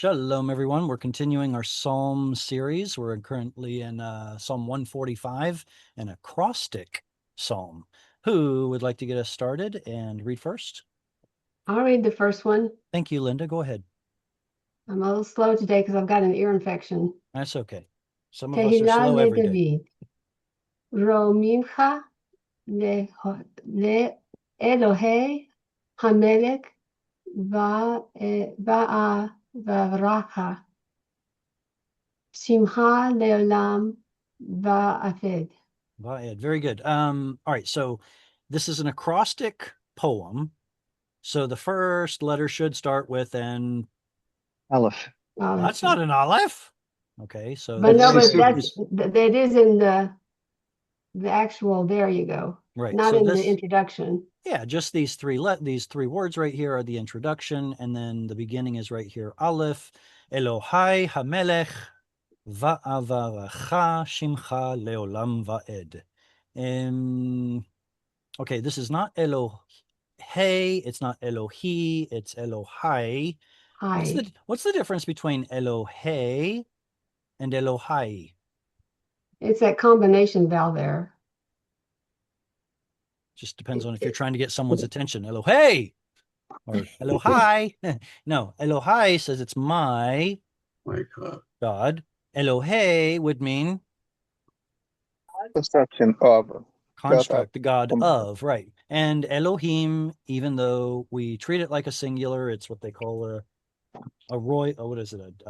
Shalom, everyone. We're continuing our Psalm series. We're currently in Psalm 145, an acrostic psalm. Who would like to get us started and read first? I'll read the first one. Thank you, Linda. Go ahead. I'm a little slow today because I've got an ear infection. That's okay. Some of us are Tehillah slow every day. LeDavid. Romimcha le Elohei Hamelech va'avracha. Shimcha leolam va'aved. Vaed. Very good. All right. So this is an acrostic poem. So the first letter should start with an. Aleph. That's not an aleph. Okay. So But no, That's but C. that is in the actual. There you go. right. Not So in the this. introduction. Yeah, just these three words right here are the introduction, and then the beginning is right here. Aleph, Elohai Hamelech va'avaracha shimcha leolam va'ed. Okay, this is not Elohei, it's not Elohi, it's Elohai. Hi. What's the difference between Elohei and Elohai? It's that combination vowel there. Just depends on if you're trying to get someone's attention. Elohei or Elohai. No, Elohai says it's my God. Elohei would mean Construction of construct, the God of, right. And Elohim, even though we treat it like a singular, it's what they call a royal, what is it?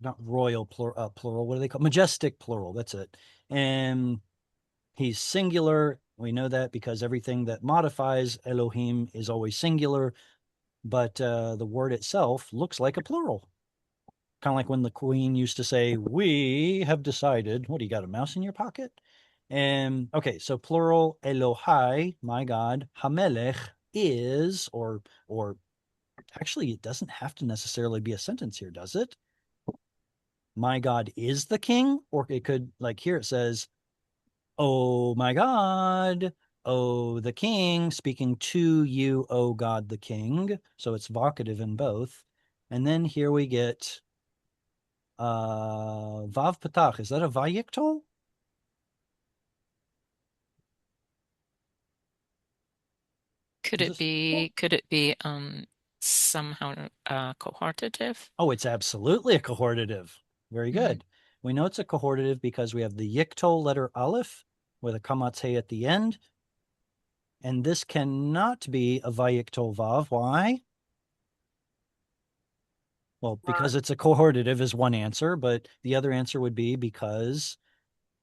Not royal plural, what do they call majestic plural? That's it. And he's singular. We know that because everything that modifies Elohim is always singular, but the word itself looks like a plural. Kind of like when the queen used to say, "We have decided." What, do you got a mouse in your pocket? And okay, so plural Elohai, my God, Hamelech is, or actually, it doesn't have to necessarily be a sentence here, does it? My God is the king, or it could, like here it says, "Oh my God, oh the king," speaking to you, oh God the king. So it's vocative in both. And then here we get Vav Patach. Is that a Vayiktol? Could it be somehow cohortative? Oh, it's absolutely a cohortative. Very good. We know it's a cohortative because we have the Yiktol letter Aleph with a Kamatz He at the end. And this cannot be a Vayiktol Vav. Why? Well, because it's a cohortative is one answer, but the other answer would be because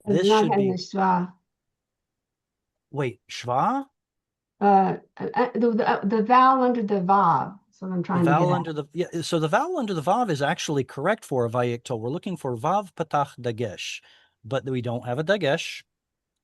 this should be. Wait, Shva? The vowel under the vav. That's what I'm The trying to vowel get under the so the vowel under the vav is actually correct for a vayiktol. We're looking for vav patach dagesh, but we don't have a dagesh.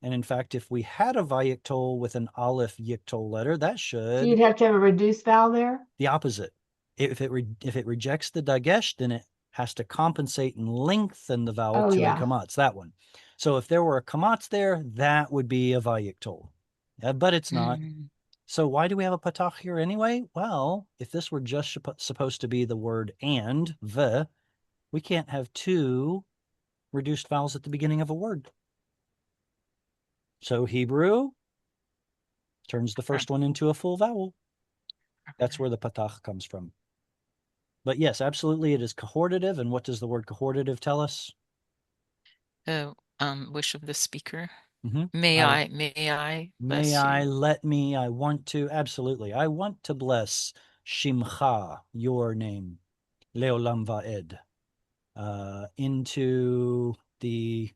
And in fact, if we had a vayiktol with an aleph yiktol letter, that should. So you'd have to have a reduced vowel there? The opposite. If it rejects the dagesh, then it has to compensate and lengthen the vowel to a kamatz, that one. So if there were a kamatz there, that would be a vayiktol. But it's not. So why do we have a patach here anyway? Well, if this were just supposed to be the word and, the, we can't have two reduced vowels at the beginning of a word. So Hebrew turns the first one into a full vowel. That's where the patach comes from. But yes, absolutely, it is cohortative. And what does the word cohortative tell us? Wish of the speaker. Mm-hmm. May I bless you. Let me, I want to, absolutely. I want to bless Shimcha, your name, Leolam Va'ed, into the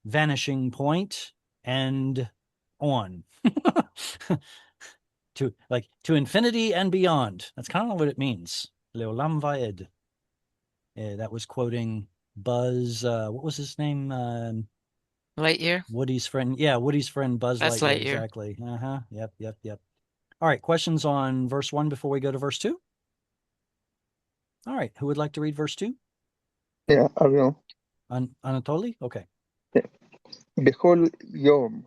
vanishing point and on. to infinity and beyond. That's kind of what it means. Leolam Va'ed. That was quoting Buzz, what was his name? Lightyear. Woody's friend. Yeah, Woody's friend Buzz Lightyear. Exactly. Yep. All right, questions on verse 1 before we go to verse 2? All right, who would like to read verse 2? Yeah, I will. Anatoly? Okay. Bechol yom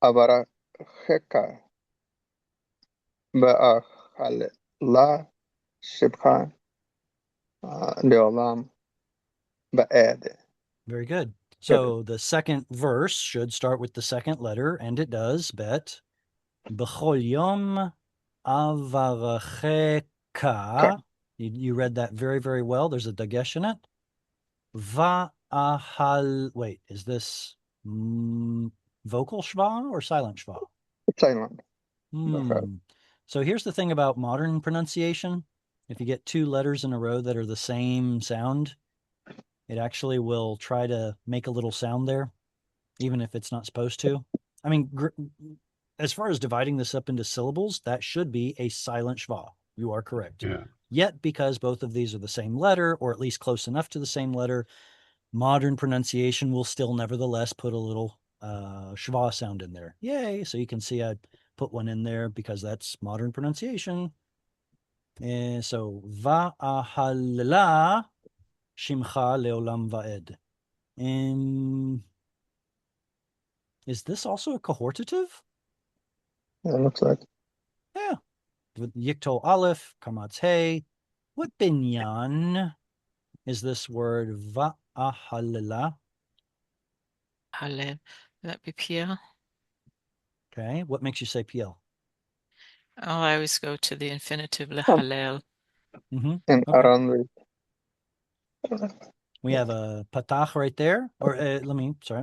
avaracheka va'achala shebcha לעולם ועד. Very good. So the second verse should start with the second letter, and it does, bet. B'chol yom avaracheka. You read that very, very well. There's a dagesh in it. Va'ahal. Wait, is this vocal shva or silent shva? silent. So here's the thing about modern pronunciation. If you get two letters in a row that are the same sound, it actually will try to make a little sound there, even if it's not supposed to. I mean, as far as dividing this up into syllables, that should be a silent schwa. You are correct. Yeah. Yet, because both of these are the same letter, or at least close enough to the same letter, modern pronunciation will still nevertheless put a little schwa sound in there. Yay! So you can see I put one in there because that's modern pronunciation. And so, va'ahalala shimcha leolam va'ed. Is this also a cohortative? Yeah, looks like. Yeah. With Yikto Aleph, Kamatz Hey. What binyan is this word va'ahalala? Halel. Would that be Pia? Okay. What makes you say PL? Oh, I always go to the infinitive lehalel. Mm-hmm. And Okay. around it. We have a patach right there. Or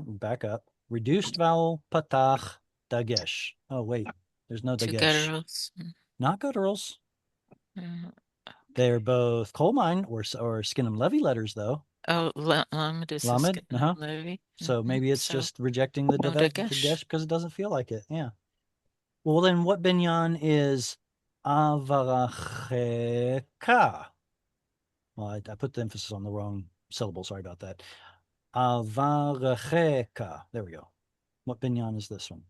back up. Reduced vowel, patach, dagesh. Oh, wait. There's no Two dagesh. gutturals. Not gutturals. Uh, They're both coal mine or Skinnem Levy letters, though. Oh, Lamed is Lamed, Levy. So maybe it's So, just rejecting the no dagesh. dagesh because it doesn't feel like it. Yeah. Well, then what binyan is avaracheka? Well, I put the emphasis on the wrong syllable. Sorry about that. Avaracheka. There we go. What binyan is this one?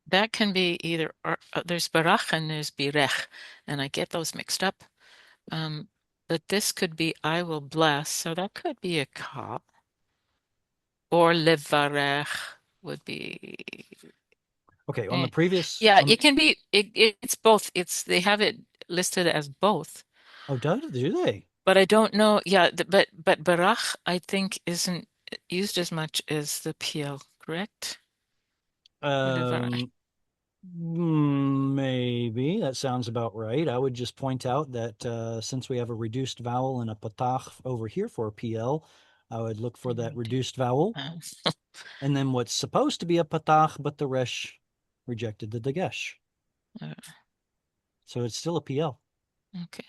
That can be either, there's barach and there's birech, and I get those mixed up. But this could be I will bless, so that could be a ka. Or levarech would be. Okay, on the previous. Yeah, it can be. It's both. They have it listed as both. Oh, do they? But I don't know. Yeah, but barach I think isn't used as much as the PL, correct? Maybe that sounds about right. I would just point out that since we have a reduced vowel and a patach over here for a PL, I would look for that reduced vowel. And then what's supposed to be a patach, but the resh rejected the dagesh. So it's still a PL. Okay.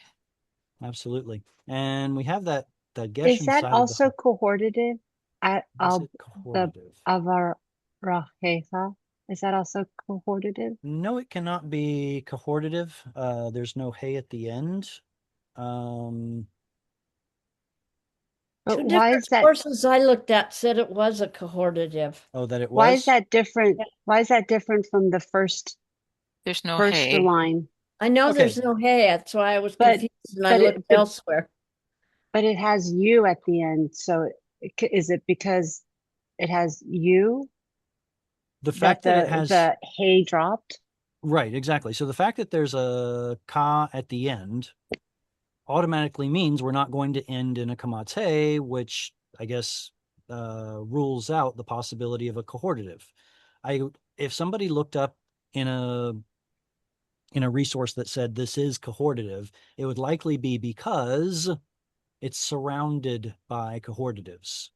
Absolutely. And we have that dagesh Is inside that also cohortative? Is it cohortative? Avarachecha. Is that also cohortative? No, it cannot be cohortative. There's no hey at the end. But Two why different is that? sources I looked at said it was a cohortative. Oh, that it was? Why is that different? Why is that different from the first There's no first hey. line? I know Okay. there's no hey, that's why I was But- confused and I but it- looked elsewhere. But it has you at the end. So is it because it has you The fact that it has the hey dropped? right, exactly. So the fact that there's a ka at the end automatically means we're not going to end in a kamatz hey, which I guess rules out the possibility of a cohortative. If somebody looked up in a resource that said this is cohortative, it would likely be because it's surrounded by cohortatives,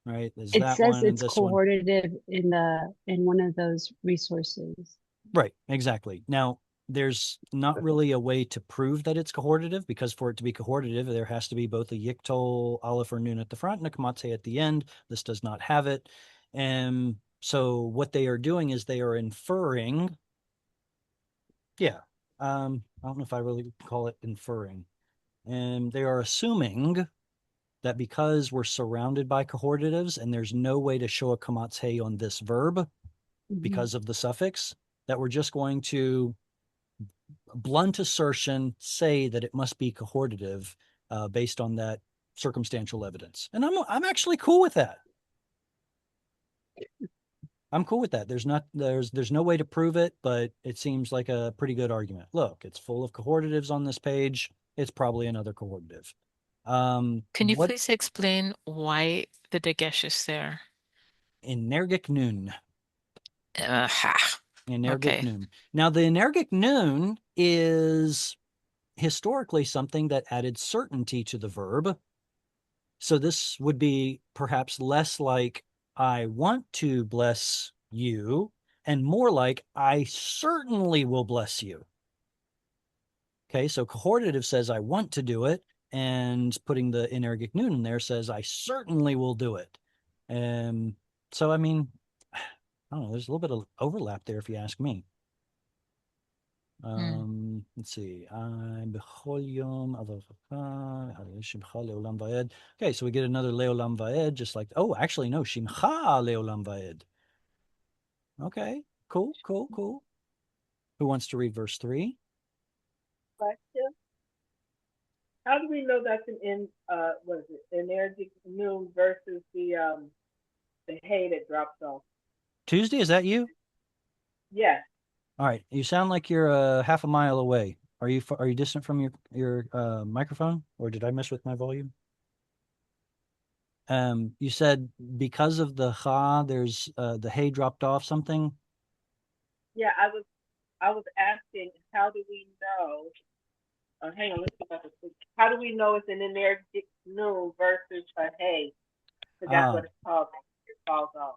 right? There's It that says one and it's this one. cohortative in one of those resources. Right, exactly. Now, there's not really a way to prove that it's cohortative because for it to be cohortative, there has to be both a yiktol, aleph, or nun at the front and a kamatze at the end. This does not have it. And so what they are doing is they are inferring. Yeah, I don't know if I really call it inferring. And they are assuming that because we're surrounded by cohortatives and there's no way to show a kamatz hey on this verb because of the suffix, that we're just going to blunt assertion say that it must be cohortative based on that circumstantial evidence. And I'm actually cool with that. I'm cool with that. There's no way to prove it, but it seems like a pretty good argument. Look, it's full of cohortatives on this page. It's probably another cohortative. Can you what please explain why the dagesh is there? energic noon? Ha. Energic Okay. noon. Now, the energic noon is historically something that added certainty to the verb. So this would be perhaps less like I want to bless you and more like I certainly will bless you. Okay, so cohortative says I want to do it, and putting the energic noon in there says I certainly will do it. So I mean, I don't know, there's a little bit of overlap there if you ask me. Let's see. בכל יום עבודתך, שמך לעולם ועד. Okay, so we get another לעולם ועד, just like, oh, actually, no, שמך לעולם ועד. Okay, cool, cool, cool. Who wants to read verse 3? Question. How do we know that's what is it, energic noon versus the hay that drops off? Tuesday, is that you? Yes. All right, you sound like you're half a mile away. Are you distant from your microphone, or did I mess with my volume? You said because of the cha, there's the hay dropped off something. Yeah, I was asking, how do we know? Hang on, let's see if I can see. How do we know it's an energic noon versus a hay? Because that's what it's called. It falls off.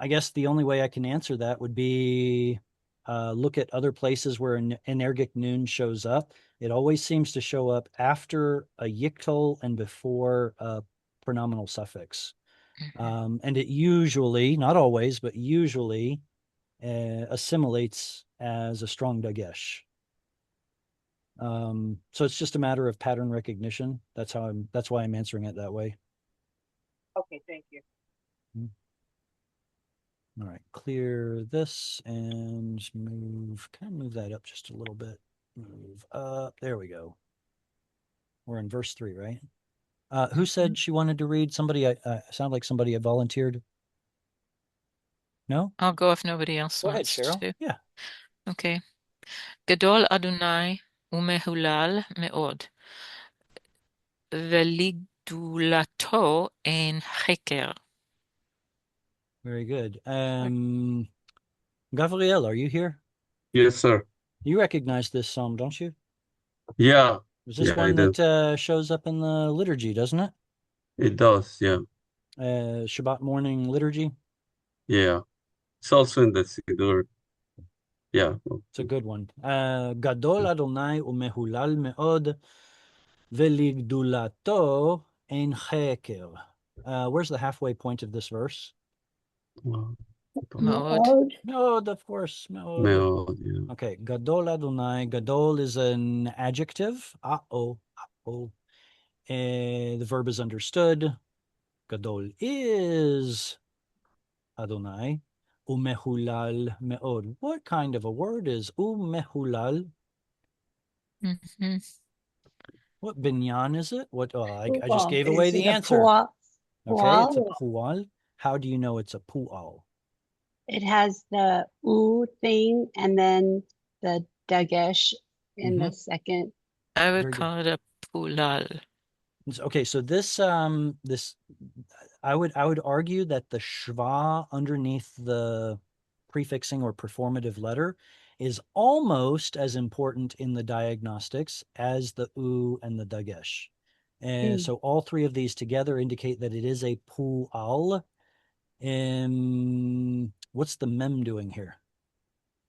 I guess the only way I can answer that would be look at other places where an energic noon shows up. It always seems to show up after a yiktol and before a pronominal suffix. And it usually, not always, but usually assimilates as a strong dagesh. So it's just a matter of pattern recognition. That's why I'm answering it that way. Okay, thank you. All right, clear this and move that up just a little bit. Move up. There we go. We're in verse 3, right? Who said she wanted to read? Somebody, sound like somebody had volunteered. No? I'll go if nobody else Go ahead, wants Cheryl. to. Yeah. Okay. Gadol Adonai umehulal meod. Veligdulato ein cheker. Very good. Gabriel, are you here? Yes, sir. You recognize this psalm, don't you? Yeah, Is this yeah, I one do. that shows up in the liturgy, doesn't it? It does, yeah. Shabbat morning liturgy. Yeah. It's also in the Siddur. Yeah. It's a good one. Gadol Adonai umehulal meod veligdulato ein cheker. Where's the halfway point of this verse? Wow. Meod. Meod, of course. Meod. Meod, yeah. Okay. Gadol Adonai. Gadol is an adjective. The verb is understood. Gadol is Adonai. Umehulal meod. What kind of a word is umehulal? Mm-hmm. What binyan is it? What? I just gave away Is the it a answer. pual? Okay, it's a Pual? pual. How do you know it's a pual? It has the u thing and then the dagesh in the second. I would Very good. call it a pulal. Okay, so this I would argue that the shva underneath the prefixing or performative letter is almost as important in the diagnostics as the u and the dagesh. And so all three of these together indicate that it is a pu'al. What's the mem doing here?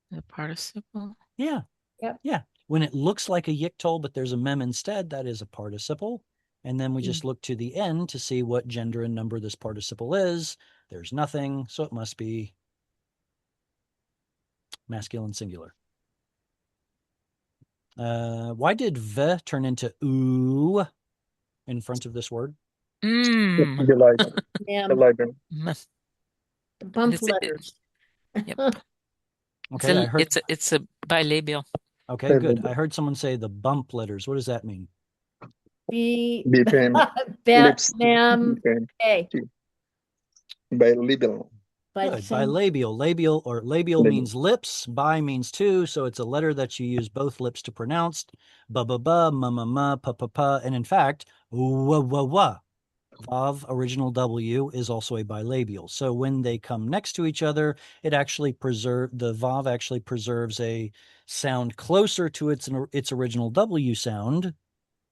The participle. Yeah. Yep. Yeah. When it looks like a yiktol, but there's a mem instead, that is a participle. And then we just look to the end to see what gender and number this participle is. There's nothing, so it must be masculine singular. Why did v turn into u in front of this word? Geliden. Yeah, Geliden. the bump It's- letters. Yep. Okay, I heard. It's a bilabial. Okay, good. I heard someone say the bump letters. What does that mean? B, Became bet, lips. ma'am, Became A. by liberal. Good. some, Bilabial. Labial or labial Labial. means lips. Bi means two. So it's a letter that you use both lips to pronounce. Ba ba ba, ma ma ma, pa pa pa. And in fact, wa wa wa. Vav, original W, is also a bilabial. So when they come next to each other, it actually the Vav actually preserves a sound closer to its original W sound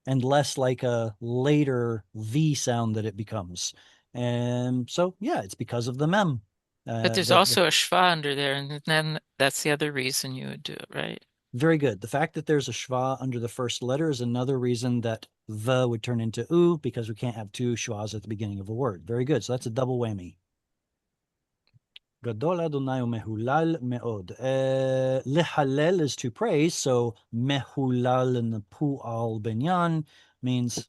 and less like a later V sound that it becomes. And so, yeah, it's because of the mem. But there's The- also a schwa under there, and then that's the other reason you would do it, right? Very good. The fact that there's a schwa under the first letter is another reason that the would turn into u, because we can't have two schwas at the beginning of a word. Very good. So that's a double whammy. Gadol Adonai mehulal meod. Lehalel is to praise, so mehulal nepu'al benyan means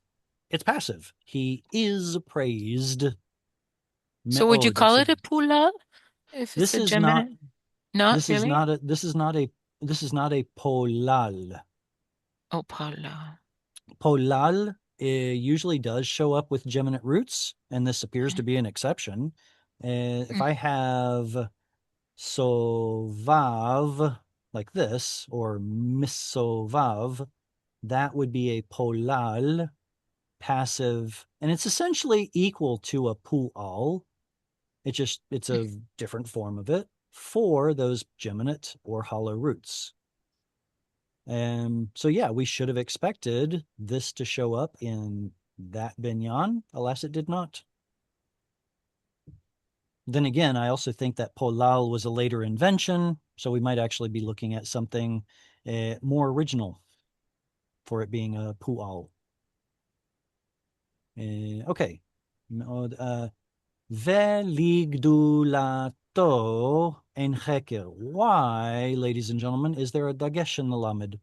it's passive. He is praised. So would you Me'od. call So it a pula if this it's a is not geminate? Not this is really? not a this is not a polal. Oh, pala. Polal usually does show up with geminate roots, and this appears to be an exception. If I have sovav like this, or misovav, that would be a polal passive, and it's essentially equal to a pu'al. It's a different form of it for those geminate or hollow roots. So yeah, we should have expected this to show up in that binyan. Alas, it did not. Then again, I also think that polal was a later invention, so we might actually be looking at something more original for it being a pu'al. Okay. Veligdulato en cheker. Why, ladies and gentlemen, is there a dagesh in the lamed?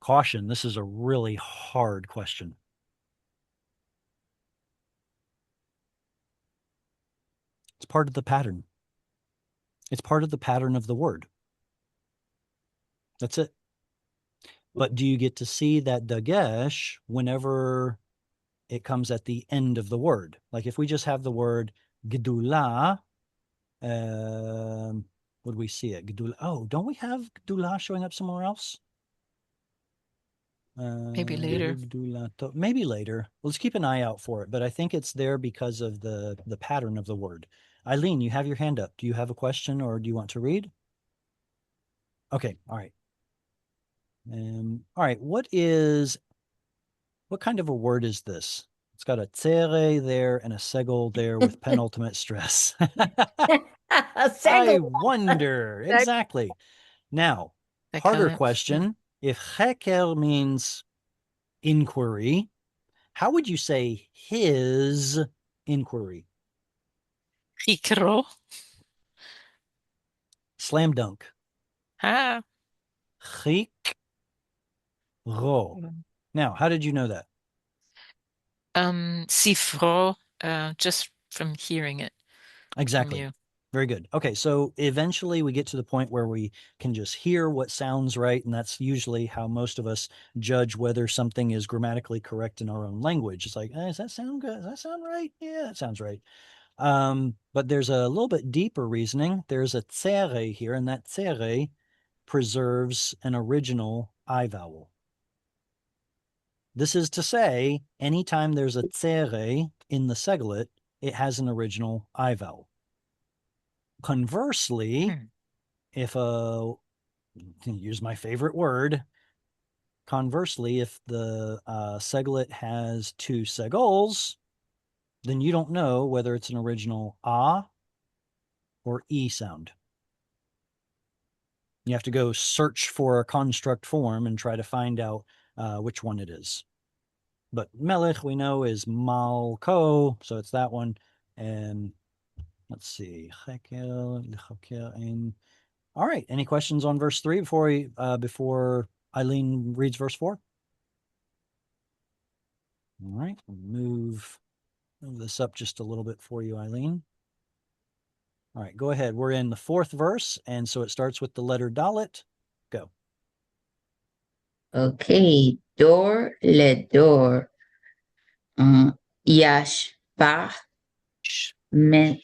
Caution, this is a really hard question. It's part of the pattern. It's part of the pattern of the word. That's it. But do you get to see that dagesh whenever it comes at the end of the word? Like if we just have the word gedula, would we see it? Gedula. Oh, don't we have gedula showing up somewhere else? Maybe later. Maybe later. Let's keep an eye out for it. But I think it's there because of the pattern of the word. Eileen, you have your hand up. Do you have a question or do you want to read? Okay. All right. All right. What kind of a word is this? It's got a tsere there and a segel there with penultimate stress. I wonder. Exactly. Now, harder question. If cheker means inquiry, how would you say his inquiry? Chikro. Slam dunk. Ah. Chikro. Now, how did you know that? Sifro, just from hearing it. Exactly. From you. Very good. Okay, so eventually we get to the point where we can just hear what sounds right, and that's usually how most of us judge whether something is grammatically correct in our own language. It's like, does that sound good? Does that sound right? Yeah, that sounds right. But there's a little bit deeper reasoning. There's a tsere here, and that tsere preserves an original I vowel. This is to say, anytime there's a tsere in the seglet, it has an original I vowel. Conversely, if use my favorite word, conversely, if the seglet has two segals, then you don't know whether it's an original ah or e sound. You have to go search for a construct form and try to find out which one it is. But melech we know is malko, so it's that one. And let's see. All right. Any questions on verse 3 before Eileen reads verse 4? All right. Move this up just a little bit for you, Eileen. All right, go ahead. We're in the 4th verse, and so it starts with the letter Dalet. Go. Okay, door, le door. Yashbah Sh- me,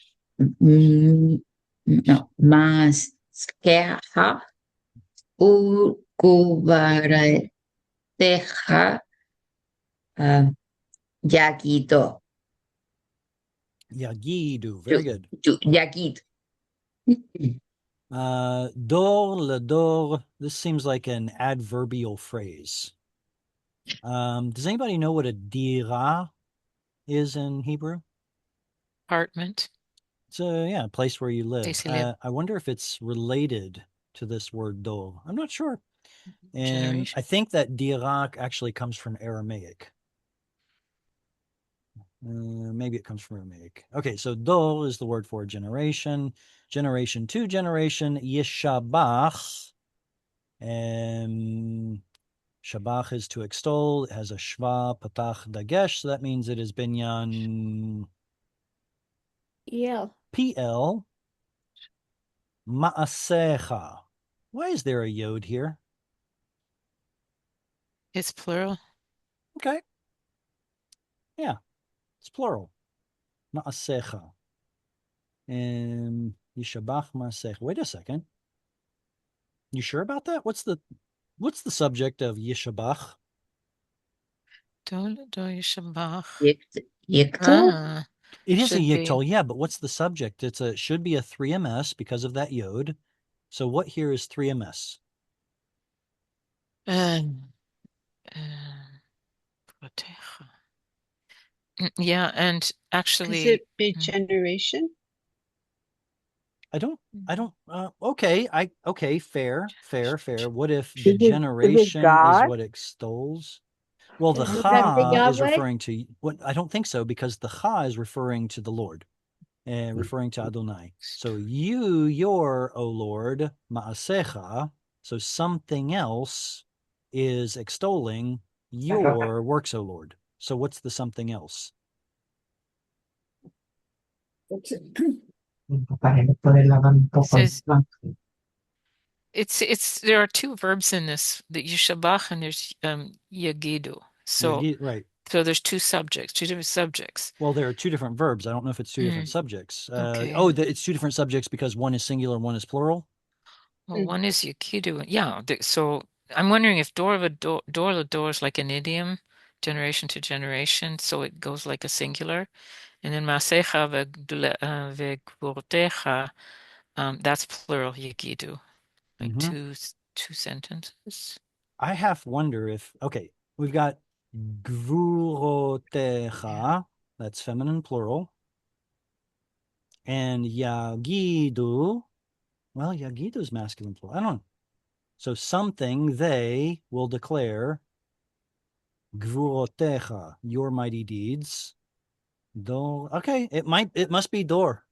no, maskeha ugubareteja yagido. Yagidu. Very good. Yagid. Dor ledor. This seems like an adverbial phrase. Does anybody know what a dira is in Hebrew? Apartment. It's a place where you live. Place you live. I wonder if it's related to this word dor. I'm not sure. And Generation. I think that dira actually comes from Aramaic. Maybe it comes from Aramaic. Okay, so dor is the word for generation. Generation to generation. Yeshabach. Shabach is to extol. It has a shva, patach, dagesh. So that means it is binyan Yeah. PL. Ma'asecha. Why is there a yod here? It's plural. Okay. Yeah, it's plural. Ma'asecha. Yishabach ma'asecha. Wait a second. You sure about that? What's the subject of Yishabach? Do Yishabach. Yikto? Ah, It is a should be. yiktol, yeah, but what's the subject? Should be a 3ms because of that yod. So what here is 3ms? Proteja. Yeah, and Could actually, it be generation? I don't, okay, fair. What if Is the it generation is God? what extols? Well, the Would that be cha is Yahweh? referring to what? I don't think so, because the cha is referring to the Lord, and referring to Adonai. So your, O Lord, ma'asecha. So something else is extolling your works, O Lord. So what's the something else? says it's there are two verbs in this, the Yishabach and there's Yagidu. So Right. so there's two subjects, two different subjects. Well, there are two different verbs. I don't know if it's two different subjects. Okay. It's two different subjects because one is singular and one is plural. Well, one is Yakidu. Yeah. So I'm wondering if door is like an idiom, generation to generation. So it goes like a singular. And then Masecha vegvortecha, that's plural Yagidu. Like two sentences. I half wonder if, okay, we've got gvurotecha, that's feminine plural. And yagidu, well, yagidu is masculine plural. I don't know. So something they will declare, gvurotecha, your mighty deeds. Okay, it must be dor.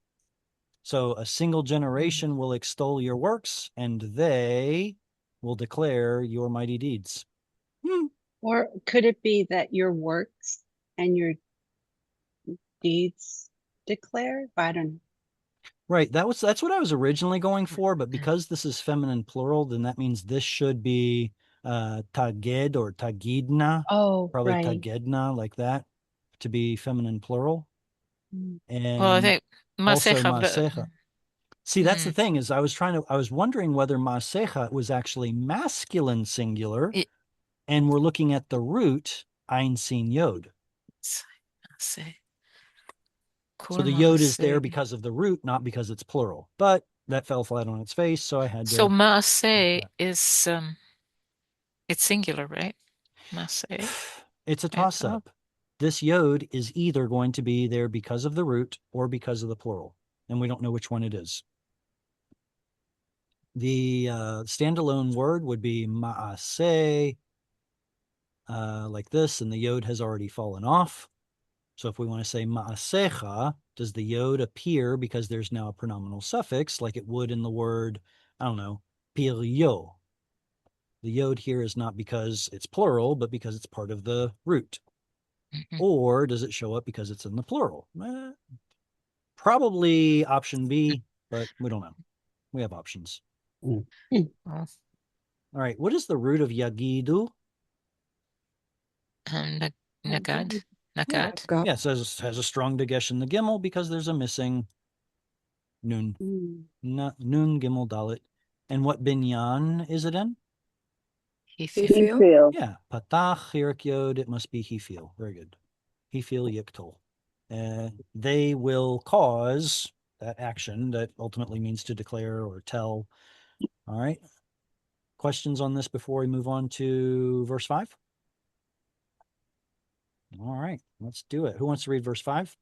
So a single generation will extol your works, and they will declare your mighty deeds. Or could it be that your works and your deeds declare? I don't know. Right. That's what I was originally going for, but because this is feminine plural, then that means this should be taged or tagidna. Oh, Probably right. tagedna, like that, to be feminine plural. And Well, I think also Masecha. Maasecha. See, that's the thing, is I was wondering whether Maasecha was actually masculine singular, and we're looking at the root Ein Sin Yod. So the yod is there because of the root, not because it's plural. But that fell flat on its face, so I had to. So Maaseh is it's singular, right? Maaseh. It's a toss-up. This yod is either going to be there because of the root or because of the plural, and we don't know which one it is. The standalone word would be ma'aseh, like this, and the yod has already fallen off. So if we want to say ma'asecha, does the yod appear because there's now a pronominal suffix, like it would in the word, I don't know, piryo? The yod here is not because it's plural, but because it's part of the root. Or does it show up because it's in the plural? Probably option B, but we don't know. We have options. All right. What is the root of yagidu? Nagad. Nagat. Yeah, it says has a strong dagesh in the gimel because there's a missing nun. Mm. Nun gimel dalit. And what binyan is it in? Hefil. Feel. Yeah, patach chirik yod. It must be hefil. Very good. Hefil yiktol. They will cause that action that ultimately means to declare or tell. All right. Questions on this before we move on to verse 5? All right, let's do it. Who wants to read verse 5?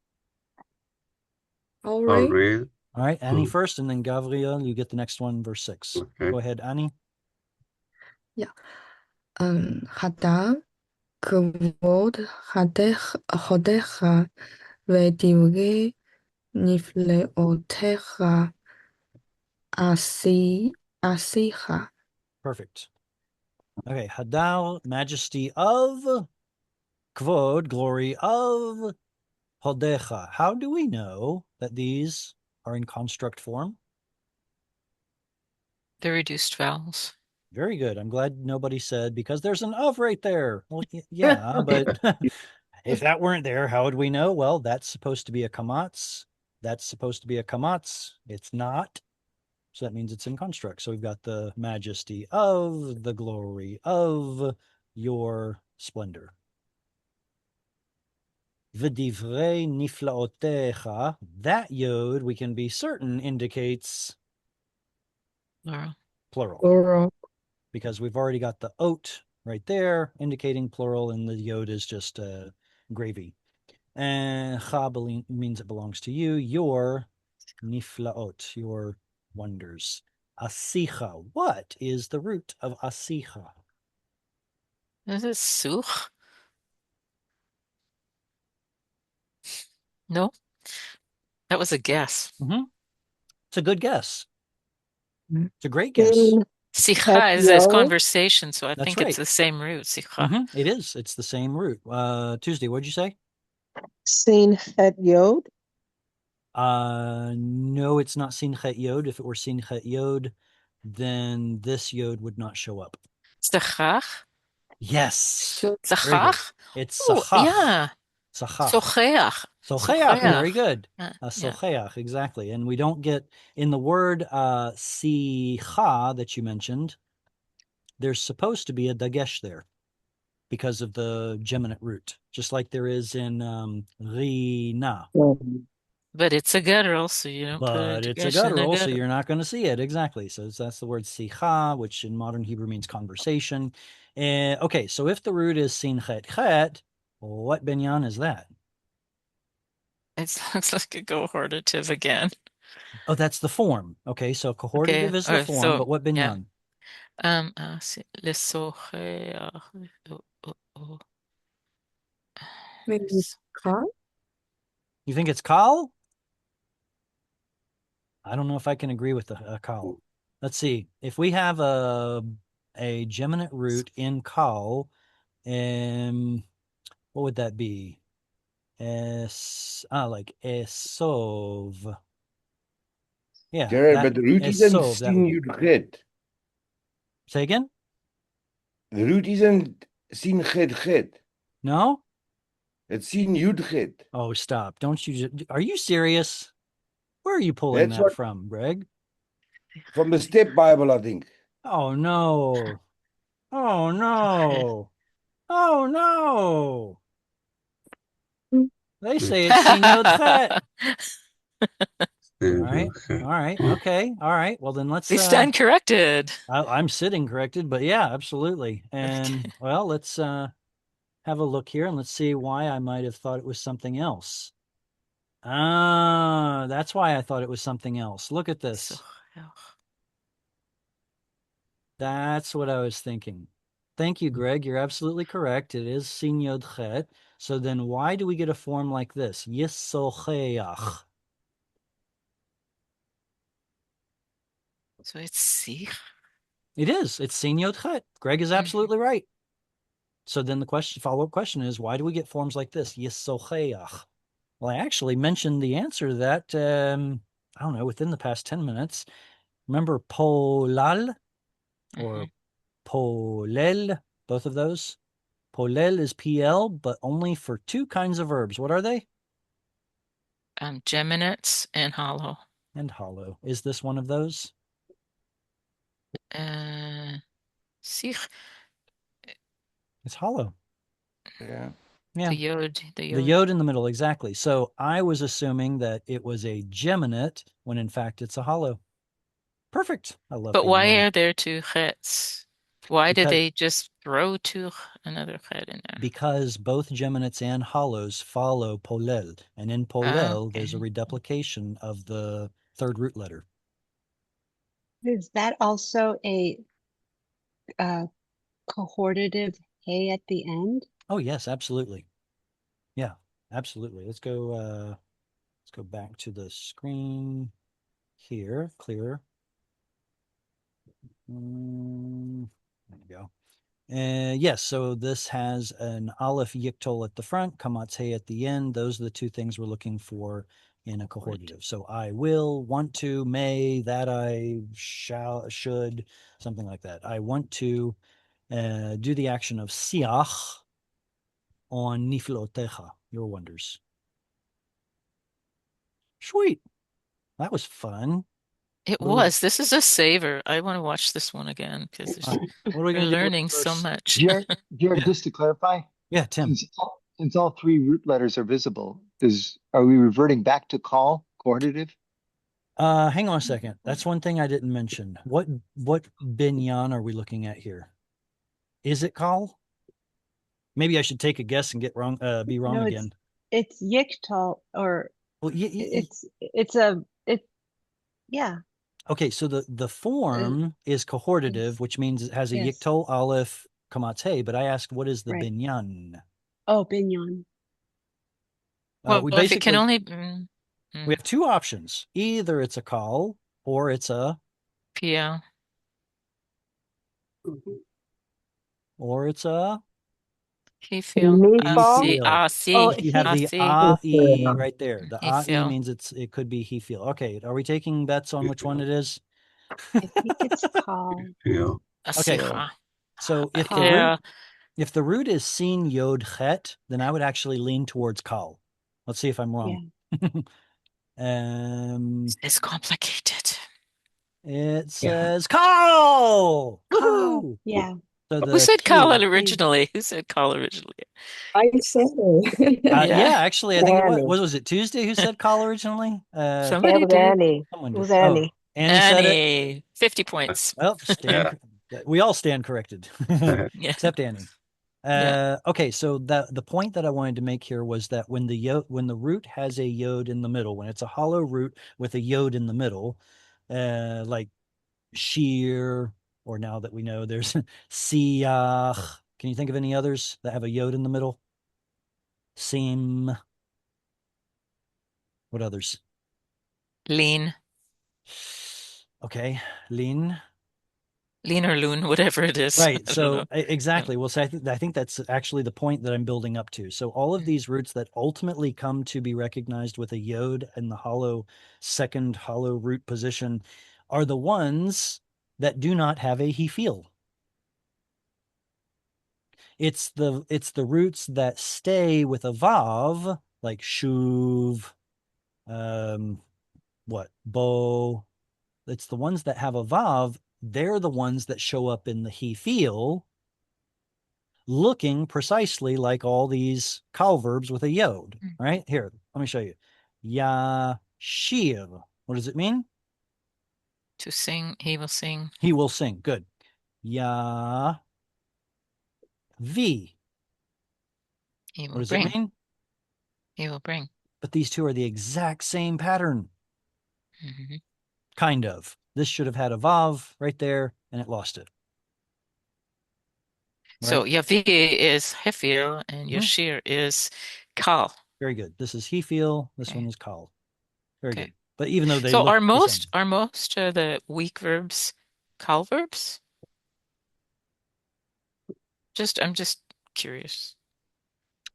I'll I'll read. read. All right, Annie Hmm. first, and then Gabriel, you get the next one, verse 6. Okay. Go ahead, Annie. הדר כבוד הודיך ודברי נפלאותיך עשיך. Perfect. Okay, Hadar, majesty of, Kvod, glory of, Hodecha. How do we know that these are in construct form? The reduced vowels. Very good. I'm glad nobody said because there's an of right there. Well, yeah, but if that weren't there, how would we know? Well, that's supposed to be a kamatz. That's supposed to be a kamatz. It's not. So that means it's in construct. So we've got the majesty of, the glory of your splendor. V'divrei niflaotecha. That yod, we can be certain, indicates Plural. plural. Plural. Because we've already got the ot right there indicating plural, and the yod is just gravy. And cha means it belongs to you, your niflaot, your wonders. Asicha. What is the root of asicha? Is it such? No, that was a guess. It's a good guess. Mhm. It's a great guess. Sin Sicha is Yod. conversation, so I That's think right. it's the same root. Sicha. It is. It's the same root. Tuesday, what'd you say? Sin Het Yod. No, it's not sin chet yod. If it were sin chet yod, then this yod would not show up. Zachach. Yes. Very good. Zachach. It's Oh, sachach. yeah. Sachach. Socheach. Socheach. Very good. Yeah. Socheach, exactly. And we don't get in the word sicha that you mentioned, there's supposed to be a dagesh there because of the geminate root, just like there is in rina. But it's a guttural, so you don't put But a it's a dagesh in guttural, so guttural. you're not going to see it. Exactly. So that's the word sicha, which in modern Hebrew means conversation. Okay, so if the root is sin chet chet, what binyan is that? It looks like a cohortative again. Oh, that's the form. Okay, so cohortative is the form, but what yeah. binyan? Lesocheach. Maybe Kal? You think it's kal? I don't know if I can agree with the kal. Let's see. If we have a geminate root in kal, what would that be? Like esov. Yeah. Jared, but the root isn't esov, that sin would be. yud chet. Say again? The root isn't sin chet chet. No? It's sin yud chet. Oh, stop. Don't you are you serious? Where are you pulling That's that what- from, Greg? From the Step Bible, I think. Oh no. Oh no. Oh no. They say it's sin yod chet. All right. All right. Okay. All right. Well, then let's We stand corrected. I'm sitting corrected, but yeah, absolutely. And well, let's have a look here and let's see why I might have thought it was something else. That's why I thought it was something else. Look at this. That's what I was thinking. Thank you, Greg. You're absolutely correct. It is sin yod chet. So then why do we get a form like this? Yisocheach. So it's sich. It is. It's sin yod chet. Greg is absolutely right. So then the follow-up question is, why do we get forms like this? Yisocheach. Well, I actually mentioned the answer to that, I don't know, within the past 10 minutes. Remember polal or polel, both of those? Polel is PL, but only for two kinds of verbs. What are they? Geminates and hollow. And hollow. Is this one of those? Sich, It's hollow. Yeah. Yeah. the yod, The yod in the middle, exactly. So I was assuming that it was a geminate when in fact it's a hollow. Perfect. I love But being why right. are there two chets? Why did Because- they just throw another chet in there? Because both geminates and hollows follow polel. And in polel, there's a Okay. reduplication of the third root letter. Is that also a cohortative hey at the end? Oh yes, absolutely. Yeah, absolutely. Let's go back to the screen here, clearer. There you go. Yes, so this has an aleph yiktol at the front, kamatse at the end. Those are the two things we're looking for in a cohortative. So I will, want to, may, that I shall, should, something like that. I want to do the action of siach on nifilotecha, your wonders. Sweet. That was fun. It What do we- was. This is a saver. I want to watch this one again because All right, what are we we're going to do? learning so much. Jared, Yeah. just to clarify, Yeah, Tim. since all three root letters are visible, are we reverting back to call cohortative? Hang on a second. That's one thing I didn't mention. What binyan are we looking at here? Is it call? Maybe I should take a guess and get wrong. Be wrong No, again. it's yiktol, or Well, yeah. okay. So the form is cohortative, which means it has a Yes. yiktol, aleph, kamate. But I asked, what is the Right. binyan? Oh, binyan. Well, We if it can basically only we have two options. Either it's a call or it's a PL. or it's a. He feel. Nifal? See, Oh, You have the he a feel. right there. The He a feel. means it could be he feel. Okay, are we taking bets on which one it is? I think it's call. Yeah. Okay. Asicha. So if the Yeah. root if the root is sin yod chet, then I would actually lean towards kal. Let's see if I'm wrong. It's complicated. It says kal. Oh, Woohoo! yeah. So Who the said key- call originally? Who said call originally? I said it. Yeah. yeah, actually, I think it Annie. was it Tuesday who said call originally? Somebody It was did. Annie. Someone It was did. Oh, Annie. Annie said it. Annie, 50 points. Well, we all stand corrected, Yeah. except Annie. Yeah. Okay, so the point that I wanted to make here was that when the root has a yod in the middle, when it's a hollow root with a yod in the middle, like sheer, or now that we know there's siach. Can you think of any others that have a yod in the middle? Sim. What others? Lean. Okay, lin. Lean or loon, whatever it is. Right. I don't So know. exactly. Well, so I think that's actually the point that I'm building up to. So all of these roots that ultimately come to be recognized with a yod in the second hollow root position are the ones that do not have a he feel. It's the roots that stay with a vav, like shuv, bo. It's the ones that have a vav. They're the ones that show up in the he feel, looking precisely like all these call verbs with a yod. Right here, let me show you. Yashir. What does it mean? To sing, he will sing. He will sing. Good. Ya vi. He What will does bring. it mean? He will bring. But these two are the exact same pattern. Mm-hmm. Kind of. This should have had a vav right there, and it lost it. So Right? Yavi is hefil and Yashir is kal. Very good. This is he feel. This Okay. one is kal. Very Okay. good. But even though they So look are the most same. the weak verbs kal verbs? I'm just curious.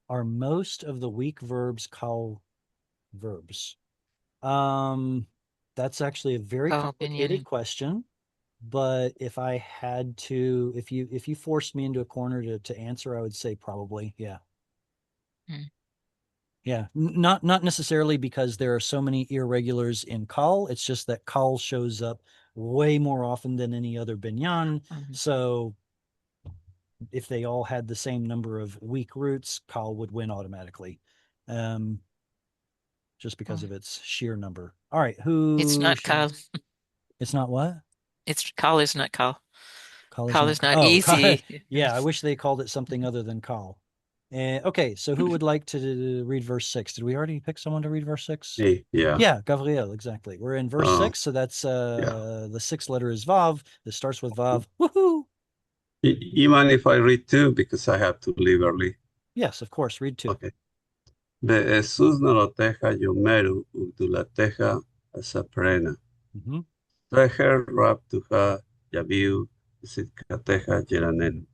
Are most of the weak verbs kal verbs? That's actually a very Kal complicated binyan. question. but if I had to, if you forced me into a corner to answer, I would say probably, yeah. Hmm. Yeah, not necessarily because there are so many irregulars in Kal. It's just that Kal shows up way more often than any other binyan. Mhm. So if they all had the same number of weak roots, Kal would win automatically. Just because of its sheer number. All right, It's not Kal. It's not what? It's Kal is not Kal. Kal Kal not is not oh, easy. yeah, I wish they called it something other than Kal. Okay, so who would like to read verse 6? Did we already pick someone to read verse 6? Me, yeah. Yeah, Gabriel, exactly. We're in verse 6, so that's the sixth letter is Vav. This starts with Vav. Woohoo! You mind if I read two because I have to leave early? Yes, of course, read 2. Okay. Be'esuz noroteja yomeru ugdulateja asaprena. Mhm. Teher rabtuja yabiu sitkateja jeranen.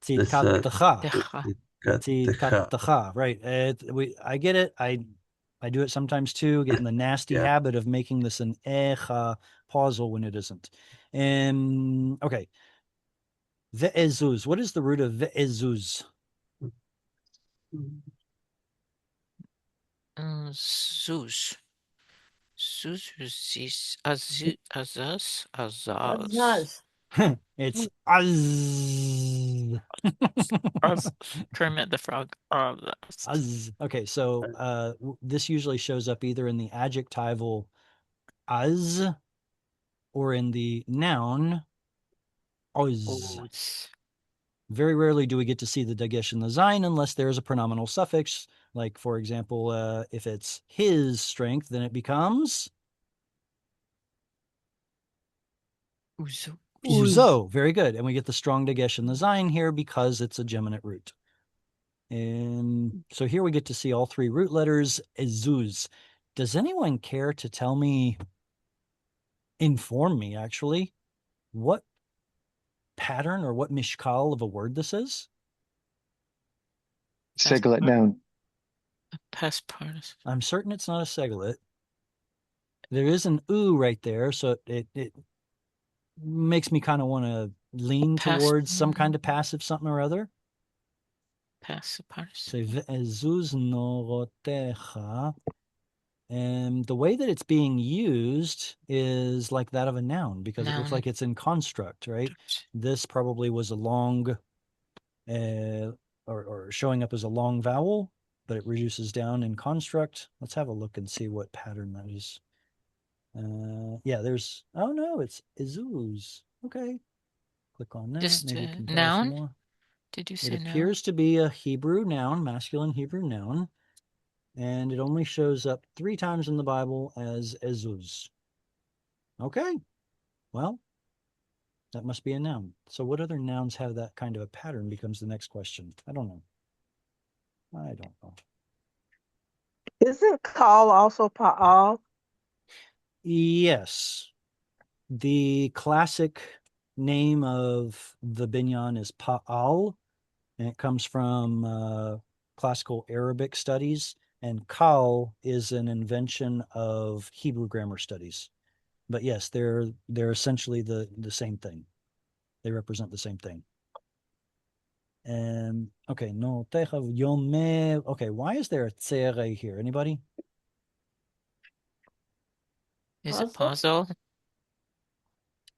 Tzidkattecha. Techa. Tzidkattecha, right. I get it. I do it sometimes too, get in the nasty Yeah. habit of making this an echa pausal when it isn't. Okay. Ve'ezuz. What is the root of ve'ezuz? Zuz. Zuz is azuz. Azaz. It's az. Kermit the Frog. Az. Okay, so this usually shows up either in the adjectival az or in the noun oz. Very rarely do we get to see the dagesh and the zayin unless there is a pronominal suffix. Like, for example, if it's his strength, then it becomes Uzo. uzo. Very good. And we get the strong dagesh and the zayin here because it's a geminate root. And so here we get to see all 3 root letters, ezuz. Does anyone care to tell me, inform me actually, what pattern or what mishkal of a word this is? Segalet noun. Past participle. I'm certain it's not a segalit. There is an u right there, so it makes me kind of want to lean towards some kind of passive something or other. Passive participle. So ve'ezuz norotecha. And the way that it's being used is like that of a noun because it looks like it's in construct, right? This probably was a long or showing up as a long vowel, but it reduces down in construct. Let's have a look and see what pattern that is. Yeah, there's, oh no, it's izuz. Okay. Click on that. Just Maybe it can tell us noun? more. Did you say It noun? appears to be a Hebrew noun, masculine Hebrew noun, and it only shows up 3 times in the Bible as ezuz. Okay. Well, that must be a noun. So what other nouns have that kind of a pattern becomes the next question. I don't know. Isn't call also pa'al? Yes. The classic name of the binyan is Pa'al, and it comes from classical Arabic studies, and Kal is an invention of Hebrew grammar studies. But yes, they're essentially the same thing. They represent the same thing. And okay, no techav yomer. Okay, why is there a tzere here? Anybody? Is it puzzle?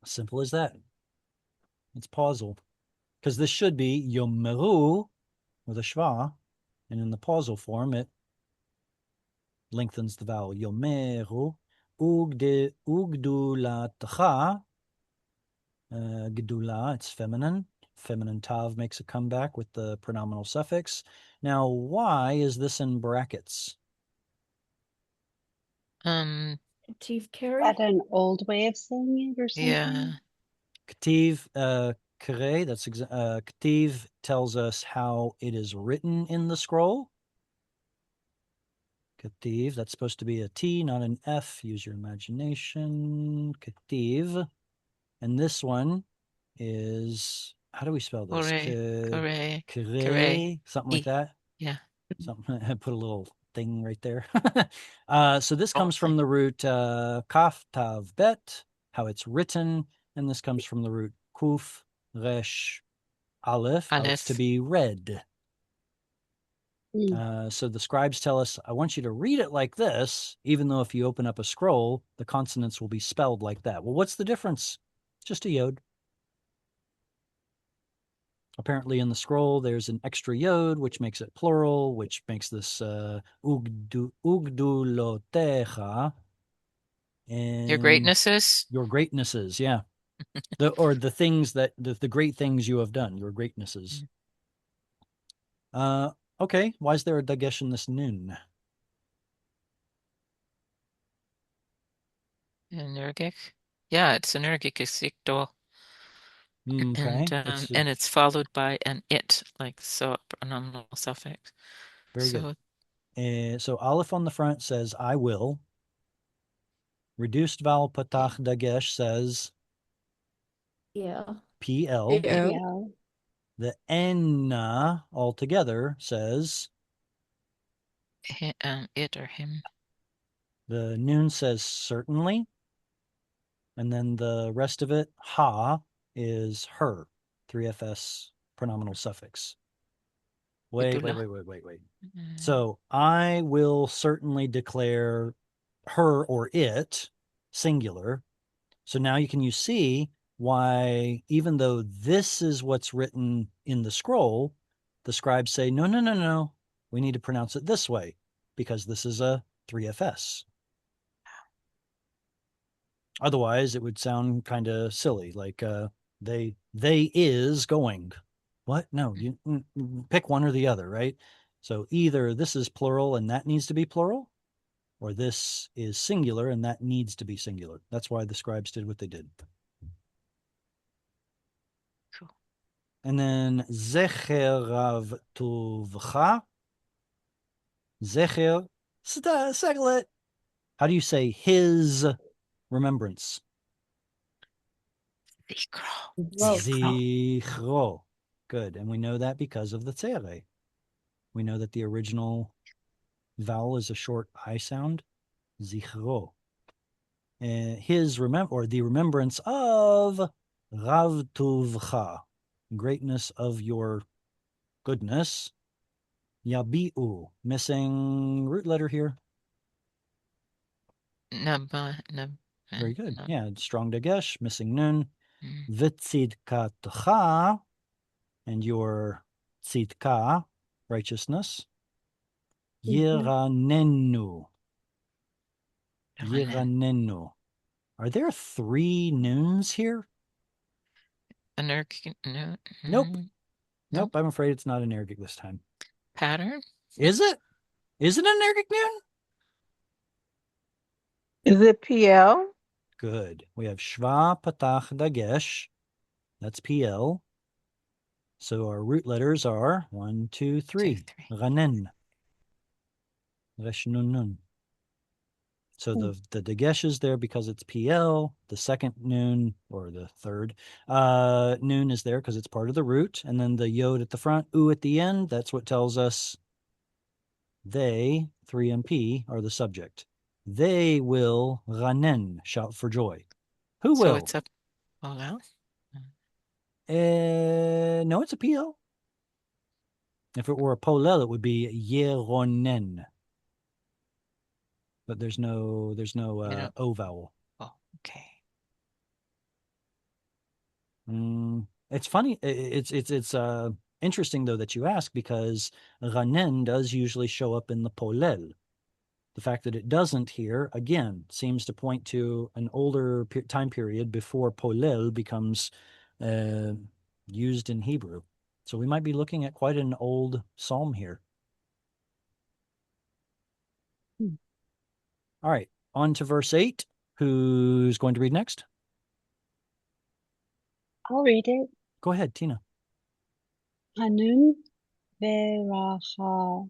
Simple as that. It's pausal. Because this should be yomeru with a shva, and in the pausal form, it lengthens the vowel. Yomeru ugdulatacha. Gedula, it's feminine. Feminine tav makes a comeback with the pronominal suffix. Now, why is this in brackets? Chief Carey. Is that an old way of saying it or something? Yeah. Ktiv, kare, that's Ktiv tells us how it is written in the scroll. Ktiv, that's supposed to be a T, not an F. Use your imagination. Ktiv. And this one is, how do we spell this? Kare. Kare, something like that. Yeah. Something. Put a little thing right there. So this Oh, comes from the root kaf tav bet, how it's written, and this comes from the root kuf resh aleph, how it's to Aleph. be read. Mm. So the scribes tell us, I want you to read it like this, even though if you open up a scroll, the consonants will be spelled like that. Well, what's the difference? Just a yod. Apparently in the scroll, there's an extra yod, which makes it plural, which makes this ugdulotecha. And Your greatnesses. your greatnesses, yeah. The things that, the great things you have done, your greatnesses. Okay, why is there a dagesh in this nun? Energic. Yeah, it's energic isikto. Okay, And it's followed by an it, like so pronominal suffix. very So good. So aleph on the front says I will. Reduced vowel patach dagesh says Yeah. PL. PL. Yeah. The N altogether says, it or him. the noon says certainly. And then the rest of it, ha, is her, 3FS pronominal suffix. Wait. Mm. So I will certainly declare her or it singular. So now you see why, even though this is what's written in the scroll, the scribes say, no, we need to pronounce it this way because this is a 3FS. Otherwise, it would sound kind of silly, like they is going. What? No, you pick one or the other, right? So either this is plural and that needs to be plural, or this is singular and that needs to be singular. That's why the scribes did what they did. Cool. And then Zecher Rav Tuvcha. Zecher Seglet. How do you say his remembrance? Zichro. Good. And we know that because of the tzere. We know that the original vowel is a short I sound. Zichro. And the remembrance of Rav Tuvcha, greatness of your goodness. Yabi'u, missing root letter here. Very good. Yeah, strong dagesh, missing nun. V'tzidkatcha, and your tzidka, righteousness. Yiranenu. Yiranenu. Are there 3 nuns here? No. Nope. Nope, I'm afraid it's not an ergic this time. Pattern? Is it? Is it an ergic nun? Is it PL? Good. We have Shva Patach Dagesh. That's PL. So our root letters are 1, 2, 3. Ranen. Resh nun nun. So the dagesh is there because it's PL. The second noon, or the third noon, is there because it's part of the root. And then the yod at the front, u at the end, that's what tells us they, 3MP, are the subject. They will ranen, shout for joy. Who will? So it's a polel? No, it's a PL. If it were a polel, it would be yeronen. But there's no O vowel. Oh, okay. It's funny. It's interesting though that you ask, because ranen does usually show up in the polel. The fact that it doesn't here, again, seems to point to an older time period before polel becomes used in Hebrew. So we might be looking at quite an old psalm here. All right, on to verse 8. Who's going to read next? I'll read it. Go ahead, Tina. Hanun veracha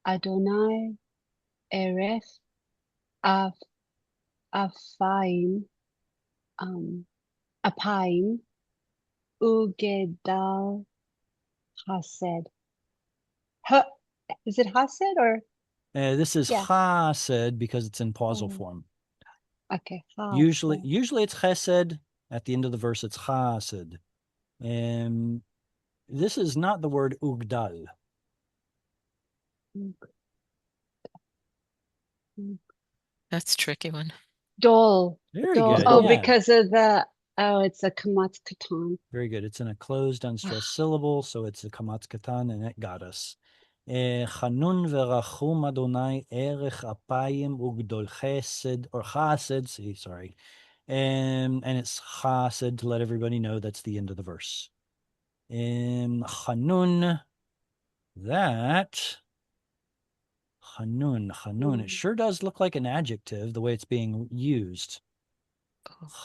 Adonai erech afaim apayim ugedal chesed is it Hased or This is yeah? chesed because it's in pausal Oh, form. okay. Usually it's chesed. At the end of the verse, it's chesed. And this is not the word ugdal. That's a tricky one. Dol. Very Dol. good. Oh, Yeah. because of it's a kamatz katan. Very good. It's in a closed, unstressed syllable, so it's a kamatz katan, and it got us. Chanun verachum Adonai erech apayim ugdol chesed, or chesed, sorry. And it's chesed to let everybody know that's the end of the verse. Chanun, that, chanun, it sure does look like an adjective the way it's being used.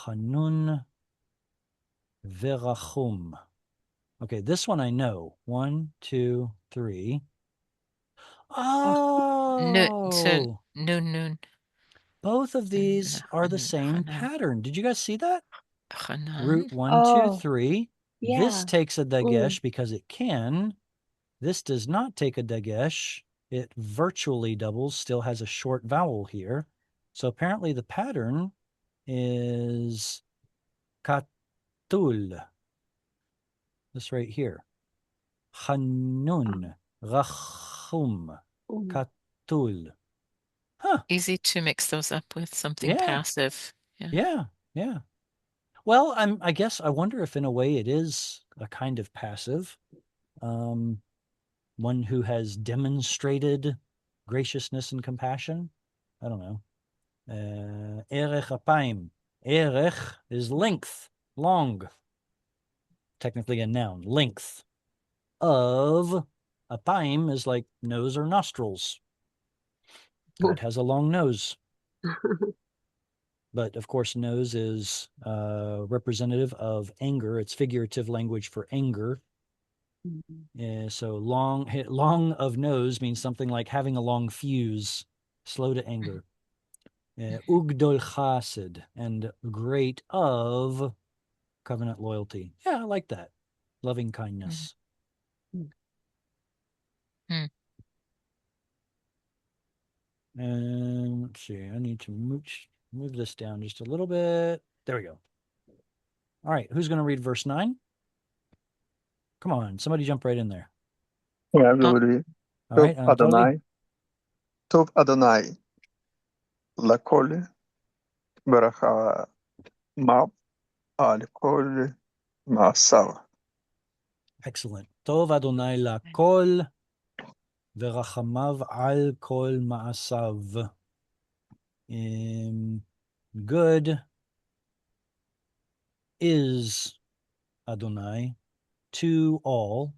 Chanun verachum. Okay, this one I know. 1, 2, 3. Noon, so Oh, noon. both of these are the Hanan, same Hanan, pattern. Did you guys see that? Root Hanan. 1, 2, Oh, 3. This yeah. takes a dagesh because it can. This does not take a dagesh. It virtually doubles, still has a short vowel here. So apparently the pattern is katul. This right here. Hanun, rachum, katul. Huh. Easy to mix those up with something Yeah. passive. Yeah. Yeah. Well, I guess I wonder if in a way it is a kind of passive. One who has demonstrated graciousness and compassion. I don't know. Erech apayim. Erech is length, long. Technically a noun, length. Of apayim is like nose or nostrils. God has a long nose. But of course, nose is representative of anger. It's figurative language for anger. So long of nose means something like having a long fuse, slow to anger. Ugdol chassid, and great of covenant loyalty. Yeah, I like that. Loving kindness. And let's see, I need to move this down just a little bit. There we go. All right, who's going to read verse 9? Come on, somebody jump right in there. Yeah, I will read. All right, Anatoly. Tov Adonai, lakol beracha ma'ab al kol ma'asav. Excellent. Tov Adonai lakol verachamav al kol ma'asav. Good is Adonai to all,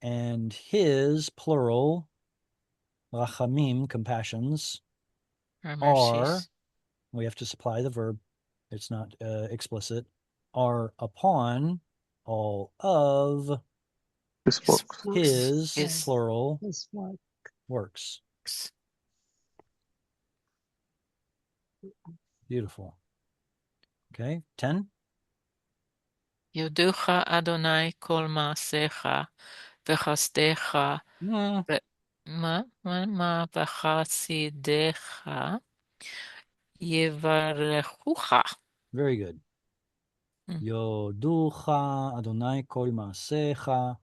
and his plural rachamim, compassions, are, we have to supply the verb, it's not explicit, are upon all of His works. his plural His works. Beautiful. Okay, 10. Yoducha Adonai kol ma'asecha v'chasdecha v'chasidecha yevarechucha. Very good. Yoducha Adonai kol ma'asecha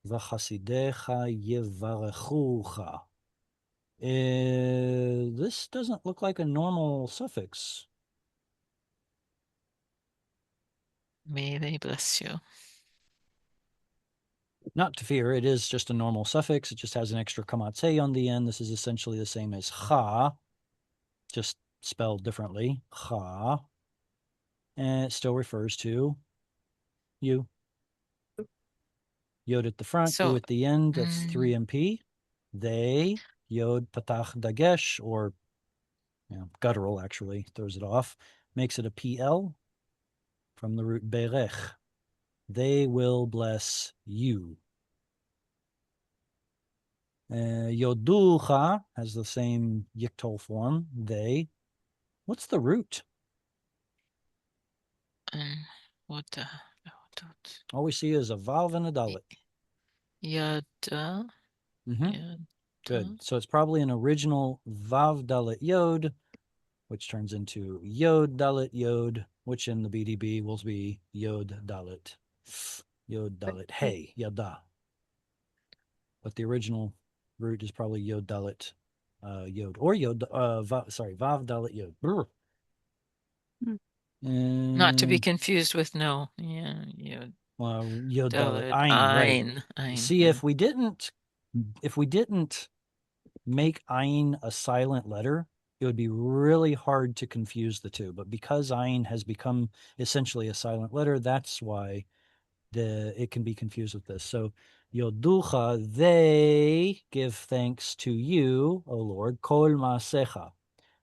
v'chasidecha yevarechucha. This doesn't look like a normal suffix. May they bless you. Not to fear, it is just a normal suffix. It just has an extra kamatse on the end. This is essentially the same as cha, just spelled differently. Cha. And it still refers to you. Yod at the front, U at the end. That's 3 MP. They, Yod patach dagesh, or guttural actually, throws it off. Makes it a PL from the root berech. They will bless you. Yoducha has the same yiktol form. They. What's the root? What? All we see is a vav and a dalet. Yada. Mm-hmm. Yada. Good. So it's probably an original Vav Dalet Yod, which turns into Yod Dalet Yod, which in the BDB will be Yod Dalet. Yod Dalet Hey, Yada. But the original root is probably Yod Dalet Yod. Or Yod, Vav Dalet Yod. Brr. Not to be And, confused with no. Yeah, Yod. Yod Dalet Dalet Ein, right. Ein. See, Yeah. if we didn't make Ein a silent letter, it would be really hard to confuse the two. But because Ein has become essentially a silent letter, that's why it can be confused with this. So Yoducha, they give thanks to you, O Lord, Kol Maasecha.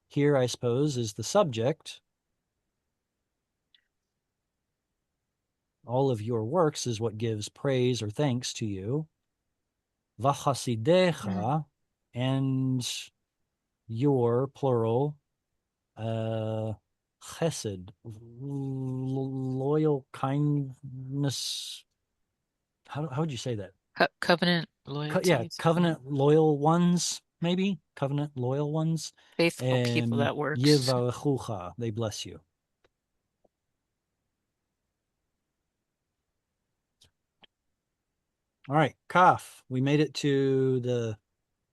Here, I suppose, is the subject. All of your works is what gives praise or thanks to you. Vachasidecha, and your plural, chesed, loyal kindness. How would you say that? Covenant loyalty. Yeah, covenant loyal ones, maybe covenant loyal ones. Faithful people. That works. Yivarechucha, they bless you. All right, Kaf. We made it to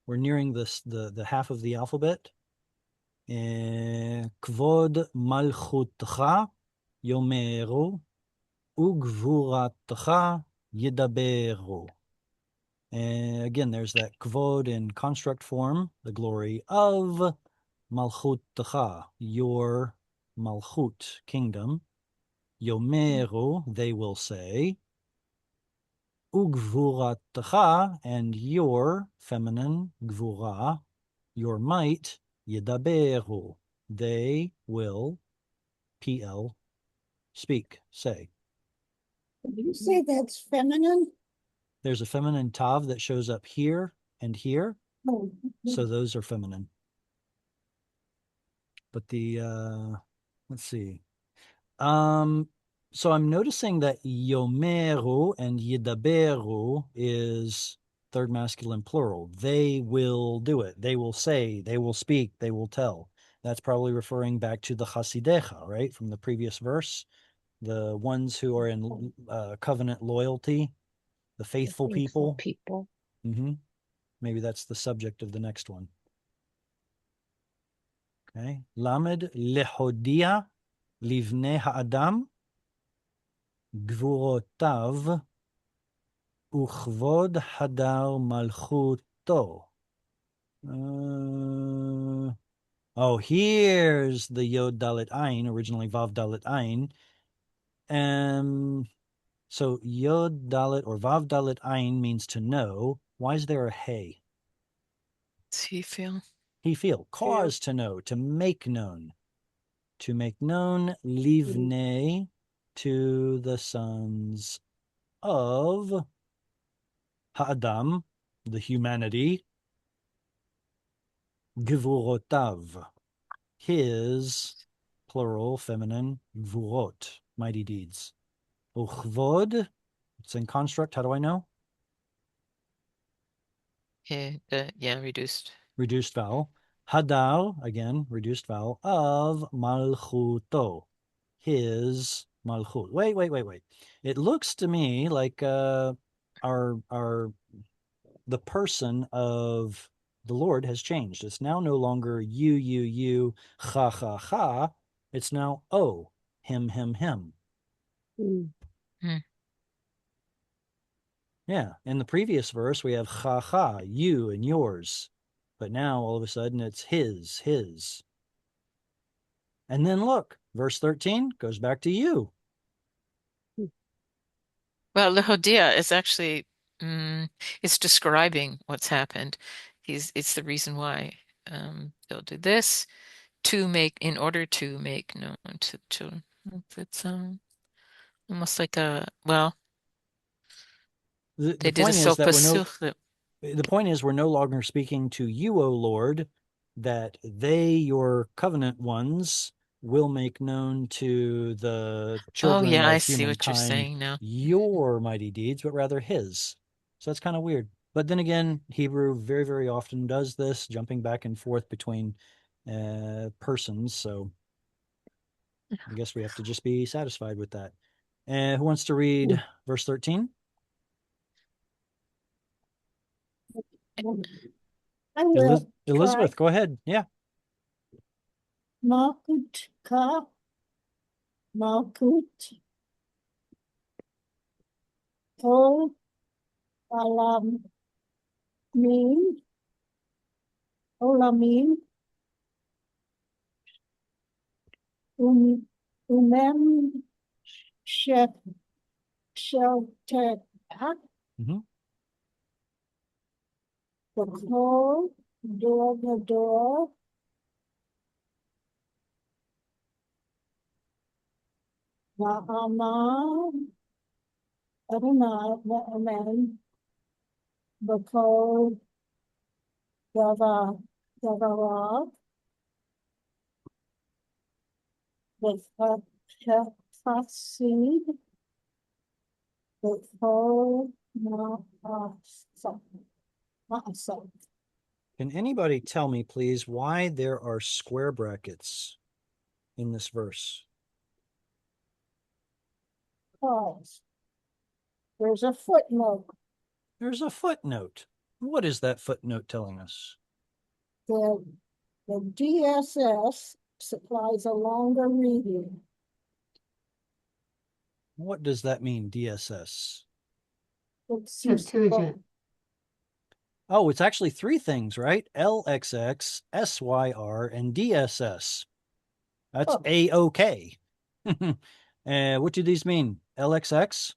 we're nearing the half of the alphabet. Kvod malchutcha yomeru ugvuratcha yidaberu. And again, there's that kvod in construct form, the glory of malchutcha, your malchut, kingdom. Yomeru, they will say. Ugvuratcha, and your feminine gvura, your might, yidaberu, they will, PL, speak, say. Did you say that's feminine? There's a feminine tav that shows up here and here, Oh, so those are feminine. But let's see. So I'm noticing that yomeru and yidaberu is third masculine plural. They will do it. They will say, they will speak, they will tell. That's probably referring back to the chasidecha, right? From the previous verse. The ones who are in covenant loyalty, the faithful people. Mm-hmm. Maybe that's the subject of the next one. Okay. Lamed lehodia livnei ha'adam gvurotav uchvod hadar malchuto. Here's the Yod Dalet Ein, originally Vav Dalet Ein. So Yod Dalet or Vav Dalet Ein means to know. Why is there a Hey? Does he feel? He feel. Cause to know, to make known. To make known, livnei, to the sons of Ha'adam, the humanity, Gvurotav, his, plural, feminine, Gvurot, mighty deeds. Uchvod, it's in construct, how do I know? Yeah, reduced. Reduced vowel. Hadar, again, reduced vowel, of Malchuto, his Malchut. Wait. It looks to me like the person of the Lord has changed. It's now no longer you, ha. It's now him. Yeah. In the previous verse, we have ha, you and yours. But now all of a sudden it's his. And then look, verse 13 goes back to you. Well, Lehodia is actually it's describing what's happened. It's the reason why they'll do this in order to make known to the children. It's almost like they did a sopa. The point is we're no longer speaking to you, O Lord, that they, your covenant ones, will make known to the children of I see what you're humankind saying now. your mighty deeds, but rather his. So that's kind of weird. But then again, Hebrew very, very often does this, jumping back and forth between persons. So I guess we have to just be satisfied with that. Who wants to read verse 13? I will Elizabeth, try. go ahead. Yeah. Malkut ka, Malkut, Kol, Alam, Min, Olamim, Umem, Shef, Shelter, Mhm. the Kol, the door, Na'ama, Adonai, Na'aman, the Kol, Dava, Davara, the Hasid, the Kol, Na'asa. Can anybody tell me, please, why there are square brackets in this verse? Pause. There's a footnote. There's a footnote. What is that footnote telling us? The DSS supplies a longer reading. What does that mean, DSS? It's Septuagint. Oh, it's actually three things, right? LXX, SYR, and DSS. That's Oh. A-OK. What do these mean? LXX?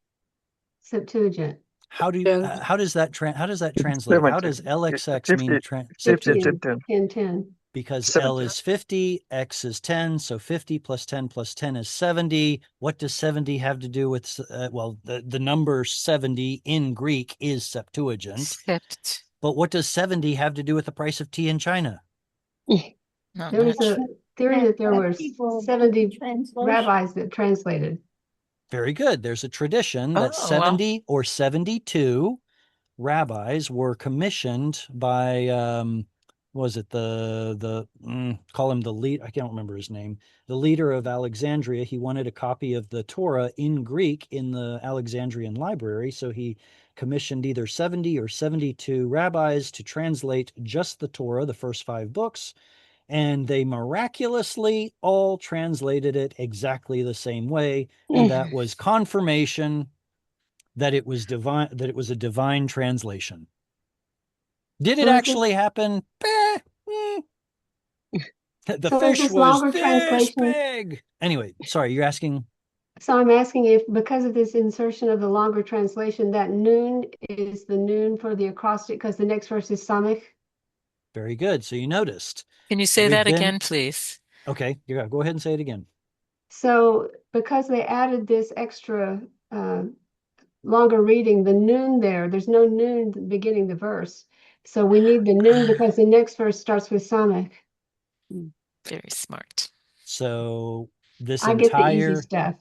Septuagint. How does that translate? How does 70. LXX mean 50, Septuagint? 10. Because 70. L is 50, X is 10, so 50 plus 10 plus 10 is 70. What does 70 have to do with, well, the number 70 in Greek is Septuagint. Sept. But what does 70 have to do with the price of tea in China? Not There was much. a theory that there were People 70 translation. rabbis that translated. Very good. There's a tradition that Oh, well. 70 or 72 rabbis were commissioned by, was it call him the lead? I can't remember his name. The leader of Alexandria. He wanted a copy of the Torah in Greek in the Alexandrian library. So he commissioned either 70 or 72 rabbis to translate just the Torah, the first 5 books. And they miraculously all translated it exactly the same way. And that was confirmation that it was divine, that it was a divine translation. Did it So is actually happen? The So is fish this was longer this translation? big. Anyway, sorry, you're asking. So I'm asking if, because of this insertion of the longer translation, that noon is the noon for the acrostic because the next verse is samech. Very good. So you noticed. Can you say We've that been- again, please? Okay, yeah, go ahead and say it again. So because they added this extra longer reading, the noon there's no noon beginning the verse. So we need the noon because the next verse starts with samech. Very smart. So this I get the easy entire stuff.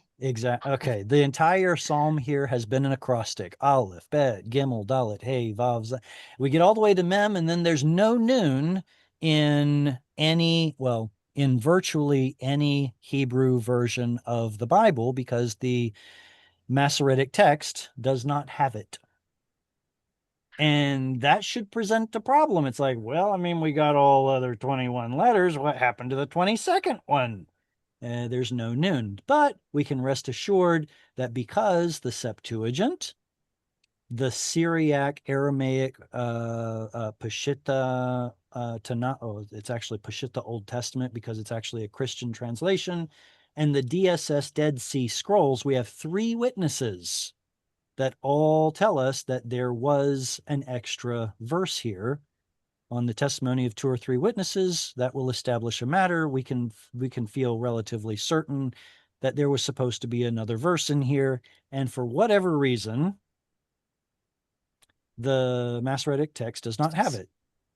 Okay, the entire psalm here has been an acrostic. Aleph, Bet, Gimel, Dalet, Hey, Vav. We get all the way to Mem, and then there's no noon in in virtually any Hebrew version of the Bible because the Masoretic text does not have it. And that should present a problem. It's like, well, I mean, we got all other 21 letters. What happened to the 22nd one? There's no noon, but we can rest assured that because the Septuagint, the Syriac, Aramaic, Peshitta, it's actually Peshitta Old Testament because it's actually a Christian translation, and the DSS Dead Sea Scrolls, we have 3 witnesses that all tell us that there was an extra verse here. On the testimony of 2 or 3 witnesses, that will establish a matter. We can feel relatively certain that there was supposed to be another verse in here, and for whatever reason, the Masoretic text does not have it.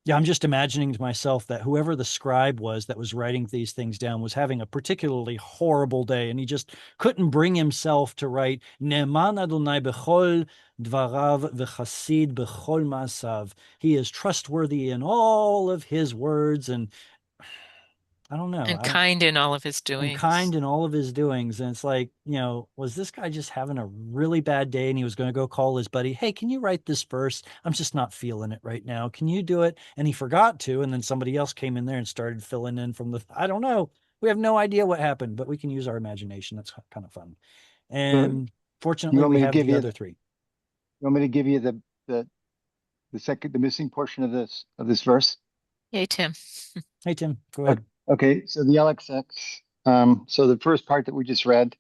Yeah, I'm just imagining to myself that whoever the scribe was that was writing these things down was having a particularly horrible day, and he just couldn't bring himself to write Ne'eman Adonai b'chol dvarav v'chasid b'chol ma'asav. He is trustworthy in all of his words, and I don't know. And I don't kind in all of his and doings. kind in all of his doings. And it's like, was this guy just having a really bad day and he was going to go call his buddy, hey, can you write this verse? I'm just not feeling it right now. Can you do it? And he forgot to, and then somebody else came in there and started filling in from I don't know. We have no idea what happened, but we can use our imagination. That's kind of fun. And fortunately, want we me to have give the you other three. You want me to give you the missing portion of this verse? Hey, Tim. Hey, Tim, go ahead. Okay, so the LXX. So the first part that we just read,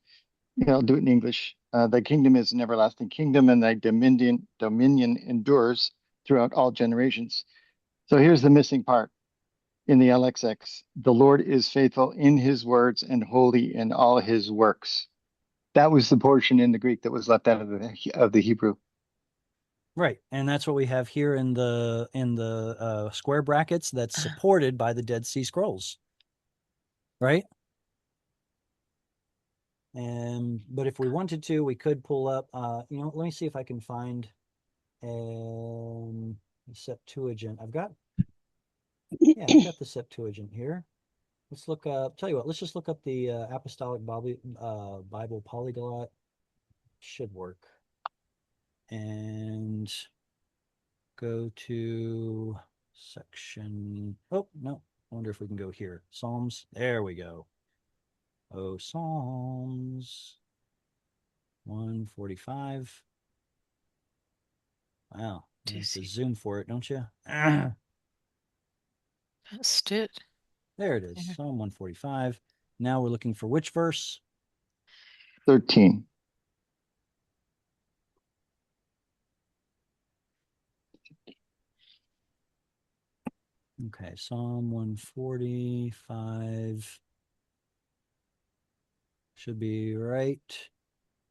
I'll do it in English. Thy kingdom is an everlasting kingdom, and thy dominion endures throughout all generations. So here's the missing part in the LXX. The Lord is faithful in his words and holy in all his works. That was the portion in the Greek that was left out of the Hebrew. Right, and that's what we have here in the square brackets that's supported by the Dead Sea Scrolls. Right? But if we wanted to, we could pull up, let me see if I can find Septuagint. I've got the Septuagint here. Let's look up, tell you what, let's just look up the Apostolic Bible Polyglot. Should work. And go to section, oh, no, I wonder if we can go here. Psalms, there we go. Oh, Psalms 145. Wow. You have to zoom for it, don't you? That's it. There it is. Psalm 145. Now we're looking for which verse? 13. Okay, Psalm 145. Should be right.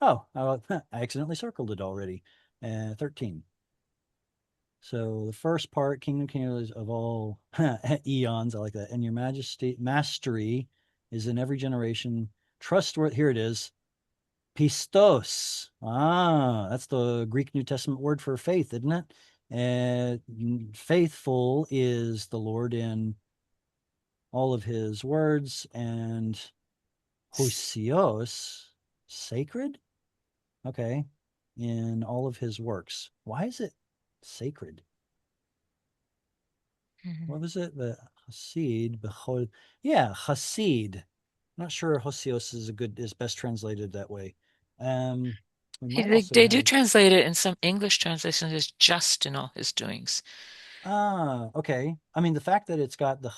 Oh, I accidentally circled it already. 13. So the first part, kingdom of all eons, I like that. And your mastery is in every generation. Trustworthy, here it is. Pistos. Ah, that's the Greek New Testament word for faith, isn't it? Faithful is the Lord in all of his words, and Hosios, sacred? Okay, in all of his works. Why is it sacred? What was it? The Hasid, Bechol. Yeah, Hasid. Not sure Hosios is best translated that way. They do translate it in some English translations as just in all his doings. Ah, okay. I mean, the fact that it's got the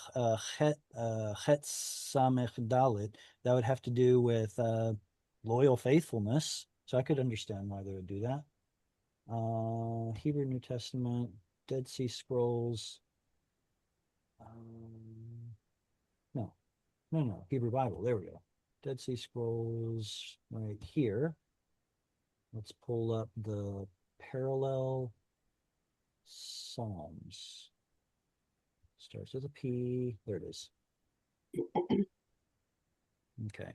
Chet Samech Dalit, that would have to do with loyal faithfulness. So I could understand why they would do that. Hebrew New Testament, Dead Sea Scrolls. No. Hebrew Bible. There we go. Dead Sea Scrolls right here. Let's pull up the parallel Psalms. Starts with a P. There it is. Okay.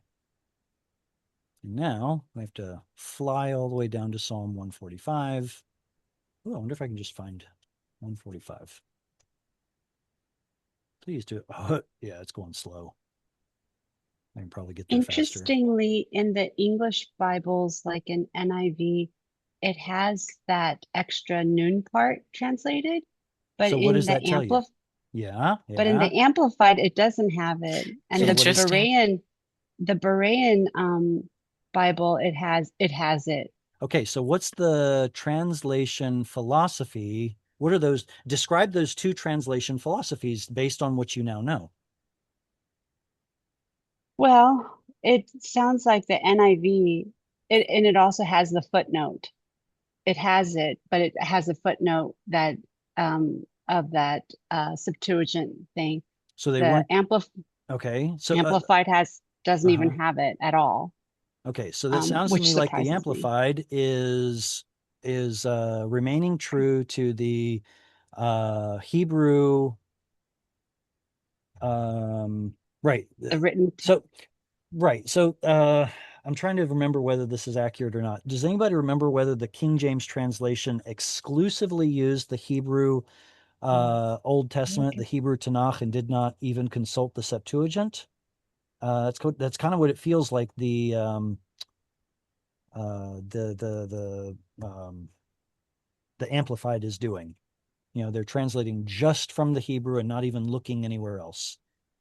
And now I have to fly all the way down to Psalm 145. Oh, I wonder if I can just find 145. Please do it. Oh, yeah, it's going slow. I can probably get there faster. Interestingly, in the English Bibles, like in NIV, it has that extra noon part translated, but So what does that tell you? Yeah. But in the Amplified, it doesn't have it. And So the what is- Berean Bible, it has it. Okay, so what's the translation philosophy? What are those? Describe those two translation philosophies based on what you now know. Well, it sounds like the NIV, and it also has the footnote. It has it, but it has a footnote that of that Septuagint thing. So they The weren't okay. So Amplified doesn't even have it at all. okay, so that sounds to which me like the surprises me. Amplified is remaining true to the Hebrew, right. The written So, right. So, I'm trying to remember whether this is accurate or not. Does anybody remember whether the King James translation exclusively used the Hebrew Old Testament, the Hebrew Tanakh, and did not even consult the Septuagint? That's kind of what it feels like the Amplified is doing. You know, they're translating just from the Hebrew and not even looking anywhere else.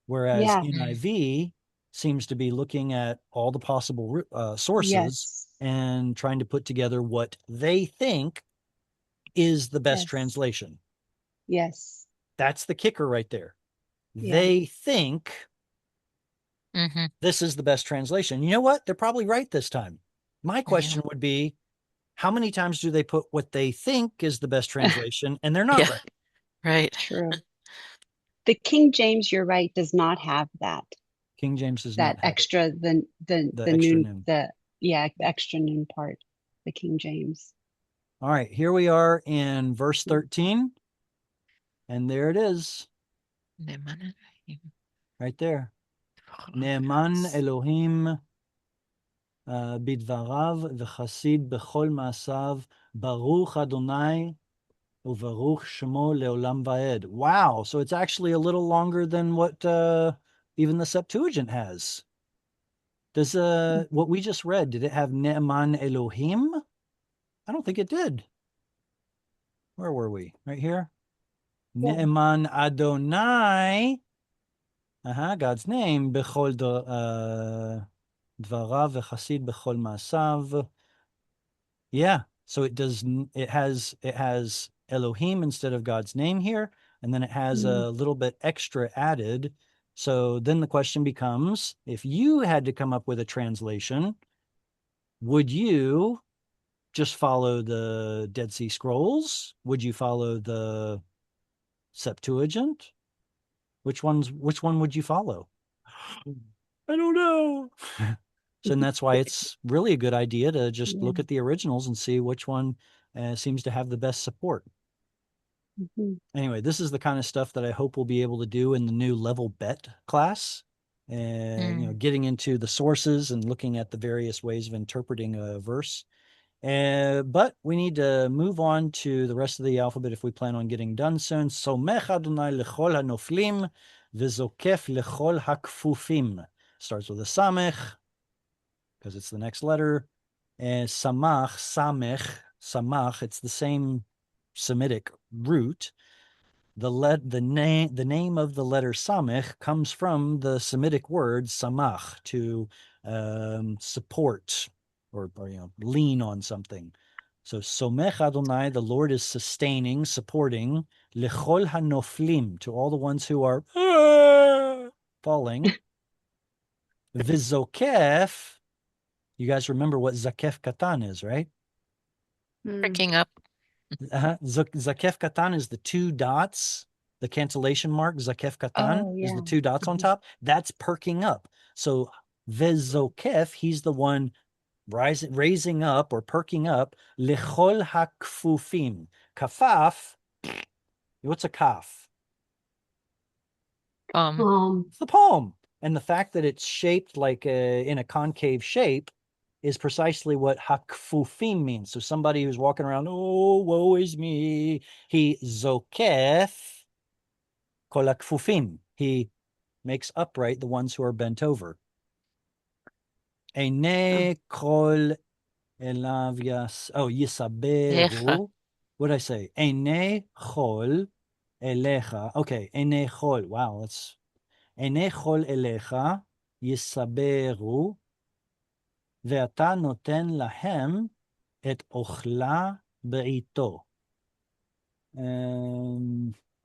Whereas Yeah. NIV seems to be looking at all the possible sources Yes. and trying to put together what they think is the best Yes. translation. Yes. That's the kicker right there. Yeah. They think this is the best translation. You know what? They're probably right this time. My question would be, how many times do they put what they think is the best translation and they're not Yeah. right? Right. True. The King James, you're right, does not have that. King James does That not have extra, the extra noon, noon. the extra noon part, the King James. All right, here we are in verse 13. And there it is. Right there. Ne'eman Elohim bidvarav v'chasid b'chol ma'asav baruch Adonai u'baruch shemo le'olam va'ed. Wow, so it's actually a little longer than what even the Septuagint has. Does what we just read, did it have Ne'eman Elohim? I don't think it did. Where were we? Right here? Yeah. Ne'eman Adonai. God's name. Bechol dvarav v'chasid bechol ma'asav. Yeah. So it does. It has Elohim instead of God's name here, and then it has a little bit extra added. So then the question becomes: if you had to come up with a translation, would you just follow the Dead Sea Scrolls? Would you follow the Septuagint? Which one would you follow? I don't know. So and that's why it's really a good idea to just look at the originals and see which one seems to have the best support. Anyway, this is the kind of stuff that I hope we'll be able to do in the new level bet class. And you know, getting into the sources and looking at the various ways of interpreting a verse. But we need to move on to the rest of the alphabet if we plan on getting done soon. Somech Adonai lechol hanoflim v'zokef lechol hakfufim. Starts with a samech because it's the next letter. And samach, samach. It's the same Semitic root. The name of the letter samech comes from the Semitic word samach, to support or you know, lean on something. So somech Adonai, the Lord is sustaining, supporting, lechol hanoflim, to all the ones who are falling. Vizokef, you guys remember what zakef katan is, right? Pricking up. Zakef katan is the two dots, the cantillation mark. Zakef katan is the two dots on top. That's perking up. So vezokef, he's the one raising up or perking up. Lechol hakfufim. Kafaf. What's a kaf? It's the palm. And the fact that it's shaped like in a concave shape is precisely what hakfufim means. So somebody who's walking around, oh, woe is me. He zokef kol hakfufim. He makes upright the ones who are bent over. Eine kol elav yisaberu. What did I say? Eine chol elecha. Okay, eine chol. Wow, that's eine chol elecha yisaberu. ואתה נותן להם את אוכלה בעיתו.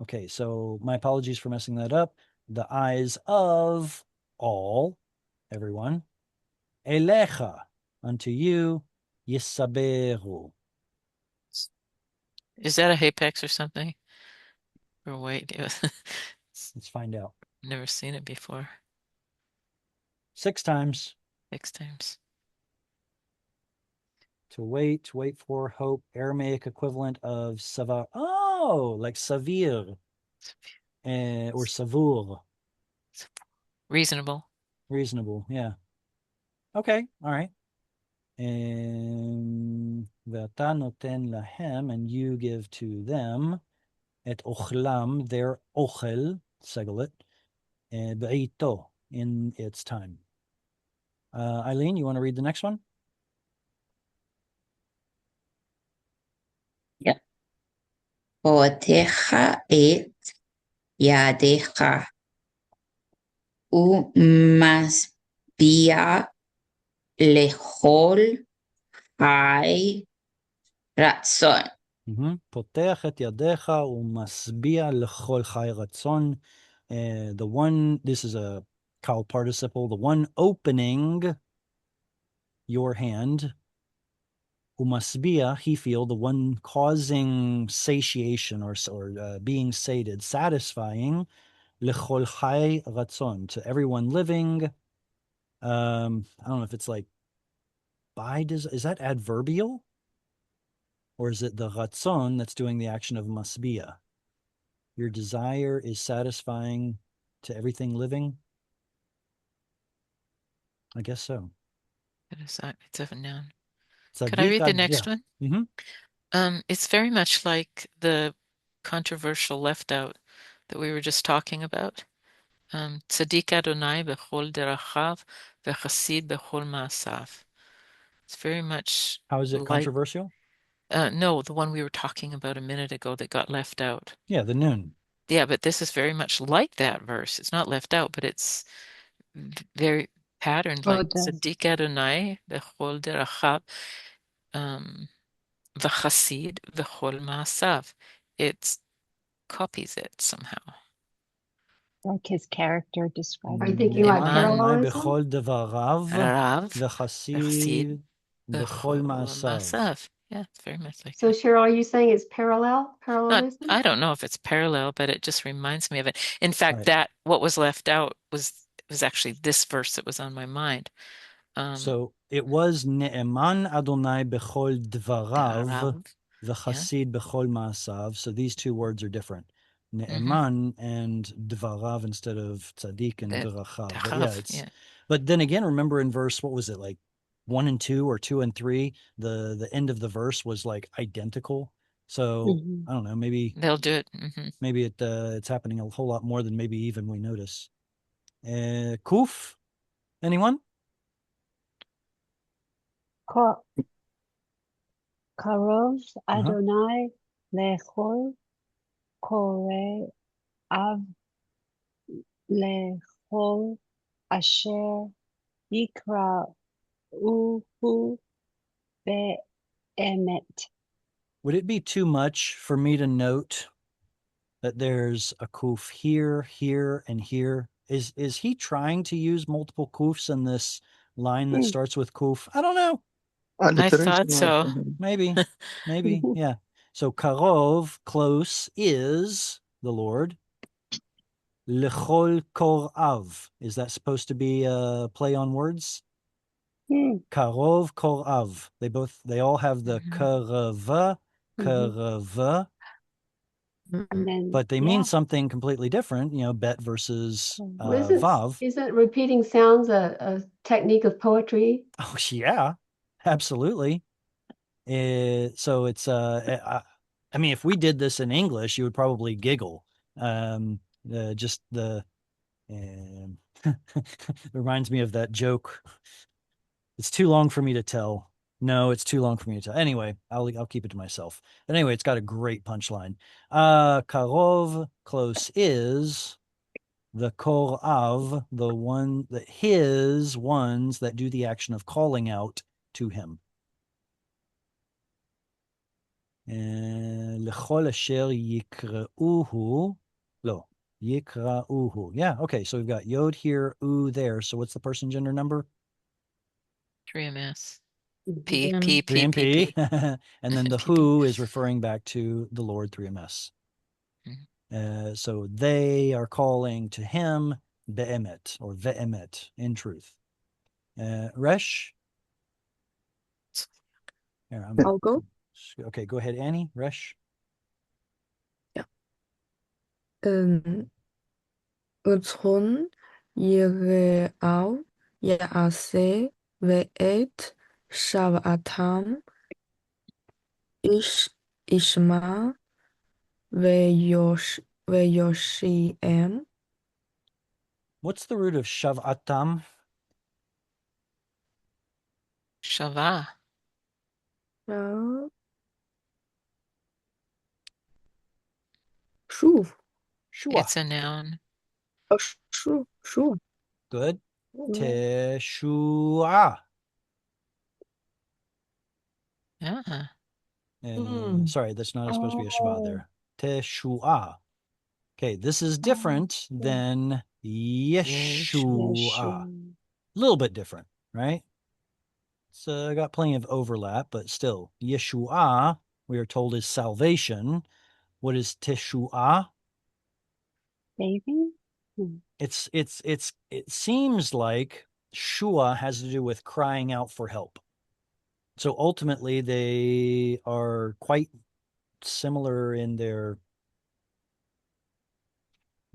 Okay, so my apologies for messing that up. The eyes of all, everyone. Elecha, unto you, yisaberu. Is that a apex or something? Or wait, let's find out. Never seen it before. 6 times. 6 times. To wait for, hope, Aramaic equivalent of savar. Oh, Oh, like savir or savur. Reasonable. Reasonable, yeah. Okay, all right. ואתה נותן להם, and you give to them, את אוכלם, their אוכל, סגלת, בעיתו, in its time. Eileen, you want to read the next one? Yeah. פותח את ידיך ומשביע לכל חי רצון. פותח את ידיך ומשביע לכל חי רצון. The one, this is a Kal participle, the one opening your hand, umasbia, he feel, the one causing satiation or being sated, satisfying, lechol chai ratzon, to everyone living. I don't know if it's like by, is that adverbial? Or is it the ratzon that's doing the action of masbia? Your desire is satisfying to everything living? I guess so. It's a noun. Tzaddik Could I read the next yeah. one? It's very much like the controversial left out that we were just talking about. Tzaddik Adonai bechol derachav v'chasid bechol ma'asav. It's very much. How is it like, controversial? No, the one we were talking about a minute ago that got left out. Yeah, the noon. Yeah, but this is very much like that verse. It's not left out, but it's very patterned, Oh, like it does. Tzaddik Adonai bechol derachav v'chasid bechol ma'asav. It copies it somehow. Like his character Are describing. you thinking like Ne'eman parallelism? bechol devarav Rav v'chasid bechol ma'asav. Yeah, it's very much like So that. Cheryl, are you saying it's parallelism? I don't know if it's parallel, but it just reminds me of it. In fact, Right. that what was left out was actually this verse that was on my mind. So it was Ne'eman Adonai bechol dvarav Dvarav, v'chasid bechol ma'asav. So these two words are different. Ne'eman and dvarav instead of tzaddik and derachav. But yeah, Derachav, but then again, remember in verse, what was it, like 1 and 2 or 2 and 3? The end of the verse was like identical. So I don't know, maybe they'll do it. maybe it's happening a whole lot more than maybe even we notice. Kuf, anyone? Karov Adonai lechol kore av lechol asher yikra uhu be'emet. Would it be too much for me to note that there's a kuf here, here, and here? Is he trying to use multiple kufs in this line that starts with kuf? I don't know. I thought so. Maybe, yeah. So karov, close, is the Lord. Lechol korav. Is that supposed to be a play on words? Karov, korav. They all have the karava, karava. But they mean something completely different, bet versus vav. Isn't repeating sounds a technique of poetry? Oh, yeah, absolutely. So it's, I mean, if we did this in English, you would probably giggle. Just the, reminds me of that joke. It's too long for me to tell. No, it's too long for me to tell. Anyway, I'll keep it to myself. But anyway, it's got a great punchline. Karov, close, is the korav, the one that his ones that do the action of calling out to him. Lechol asher yikra'uhu. Lo, yikra'uhu. Yeah, okay, so we've got yod here, u there. So what's the person gender number? 3ms. P. P. 3MP. And then the who is referring back to the Lord 3ms. So they are calling to him be'emet or ve'emet, in truth. Resh? I'll go. Okay, go ahead, Annie. Resh? רצון יראו יעשה ואת שוועתם ישמע ויושיעם. What's the root of shavatam? Shava. שוב. Shua. It's a noun. שוב. Good. Teshua. Yeah. Sorry, that's not supposed to be a shva there. Teshua. Okay, this is different than Yeshua. A little bit different, right? So I got plenty of overlap, but still, Yeshua, we are told, is salvation. What is Teshua? Saving? It seems like Shua has to do with crying out for help. So ultimately, they are quite similar in their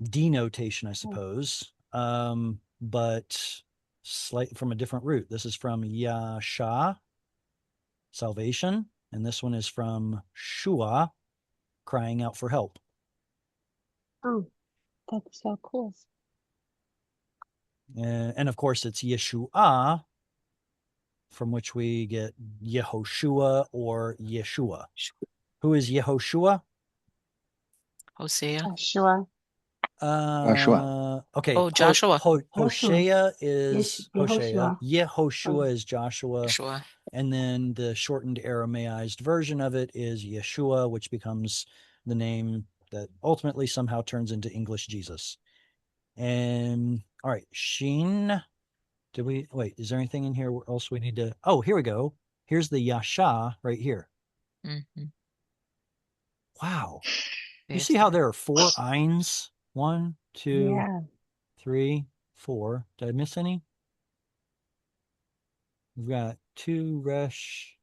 denotation, I suppose, but slight from a different root. This is from Yasha, salvation, and this one is from Shua, crying out for help. Oh, that's so cool. And of course, it's Yeshua, from which we get Yehoshua or Yeshua. Who is Yehoshua? Hosea. Joshua. Okay. Oh, Joshua. Hosea is Hosea. Yehoshua. Yehoshua is Joshua. Joshua. And then the shortened Aramaized version of it is Yeshua, which becomes the name that ultimately somehow turns into English Jesus. And all right, Sheen. Is there anything in here else we need to? Oh, here we go. Here's the Yasha right here. Mm-hmm. Wow. You see how there are 4 Eins? 1, 2, 3, 4. Did I miss any? We've got 2 Resh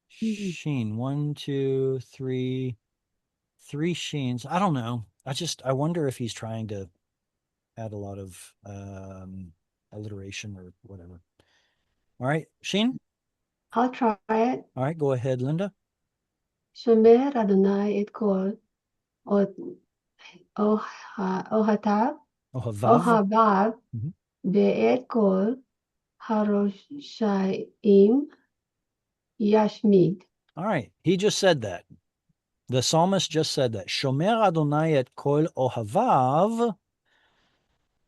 Sheen. 1, 2, 3. 3 Sheens. I don't know. I wonder if he's trying to add a lot of alliteration or whatever. All right, Sheen? I'll try it. All right, go ahead, Linda. Shomer Adonai et kol ohatav Ohavav. ve'et kol haroshaim yashmid. All right, he just said that. The psalmist just said that. Shomer Adonai et kol ohavav.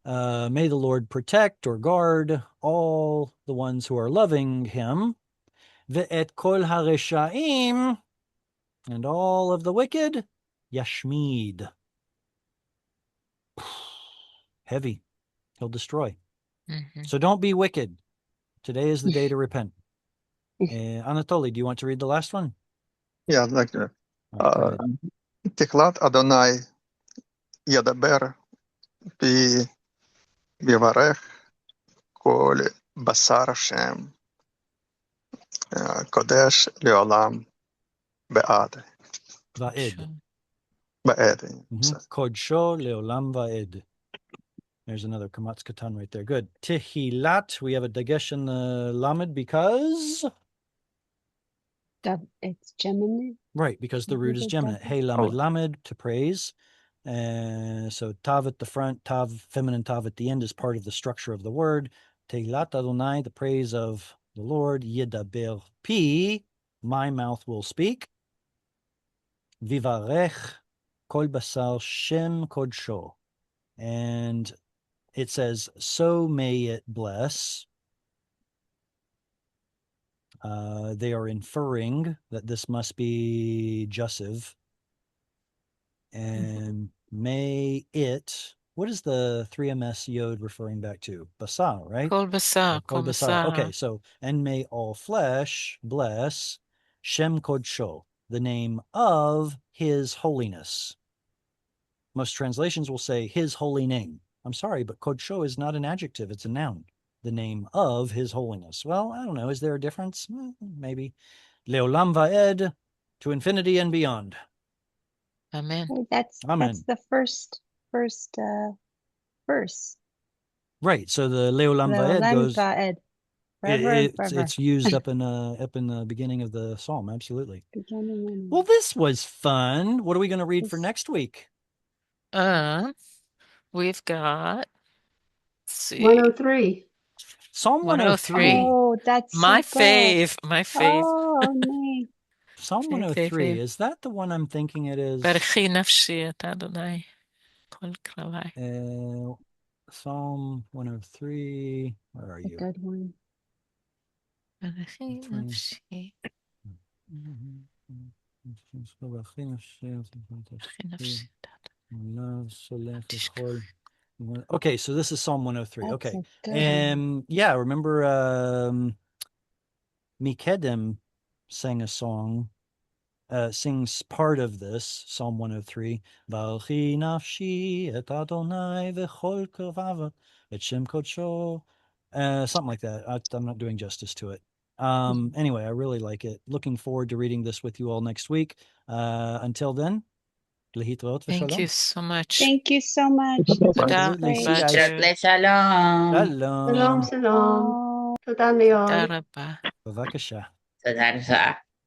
May the Lord protect or guard all the ones who are loving him. Ve'et kol hareshaim, and all of the wicked, yashmid. Heavy. He'll destroy. Mm-hmm. So don't be wicked. Today is the day to repent. Anatoly, do you want to read the last one? Yeah, I'd like to. Right, Tiklat Adonai Yadaber Bivarech Kol Basar Hashem Kodesh Leolam Be'ad. Va'ed. Be'ed. Kodsho leolam va'ed. There's another Kamatz Katan right there. Good. Tehillat, we have a dagesh in the lamed because? It's Gemini. Right, because the root is Gemini. Hey lamed lamed, to praise. So tav at the front, tav, feminine tav at the end is part of the structure of the word. Tehillat Adonai, the praise of the Lord. Yedaber pi, my mouth will speak. Vivarech kol basar shem kodsho. And it says, so may it bless. They are inferring that this must be Jussiv. And may it, what is the 3ms yod referring back to? Basar, right? Kol basar. Kol basar. Okay, so, and may all flesh bless Shem Kodsho, the name of his holiness. Most translations will say his holy name. I'm sorry, but Kodsho is not an adjective, it's a noun. The name of his holiness. Well, I don't know. Is there a difference? Maybe. Leolam va'ed, to infinity and beyond. Amen. Okay, that's Amen. the first verse. Right. So the Leolam Vaed Leolam goes. Vaed, forever and forever. It's used up in the beginning of the psalm. Absolutely. Beginning and Well, this was fun. What are we going to read for next week? We've got, let's see, 103. Psalm 103. 103. Oh, that's My so good. fave. My fave. Oh, nee. Psalm Fave, 103. fave. Is that the one I'm thinking it is? ברכי נפשי את אדוני כל קרבי. Psalm 103. Where are A you? good one. ברכי נפשי. ברכי נפשי את Okay, so this is Psalm 103. That's Okay. a good one. Yeah, remember Mikedem sang a song, sings part of this, Psalm 103. Valchi nafshi et Adonai v'chol kervav et shem kodsho. Something like that. I'm not doing justice to it. Anyway, I really like it. Looking forward to reading this with you all next week. Until then, Thank you so much. Thank you so much. This was Absolutely. See you great. guys. שלום. Shalom. שלום. תודה מאוד. תודה רבה. בבקשה. תודה רבה.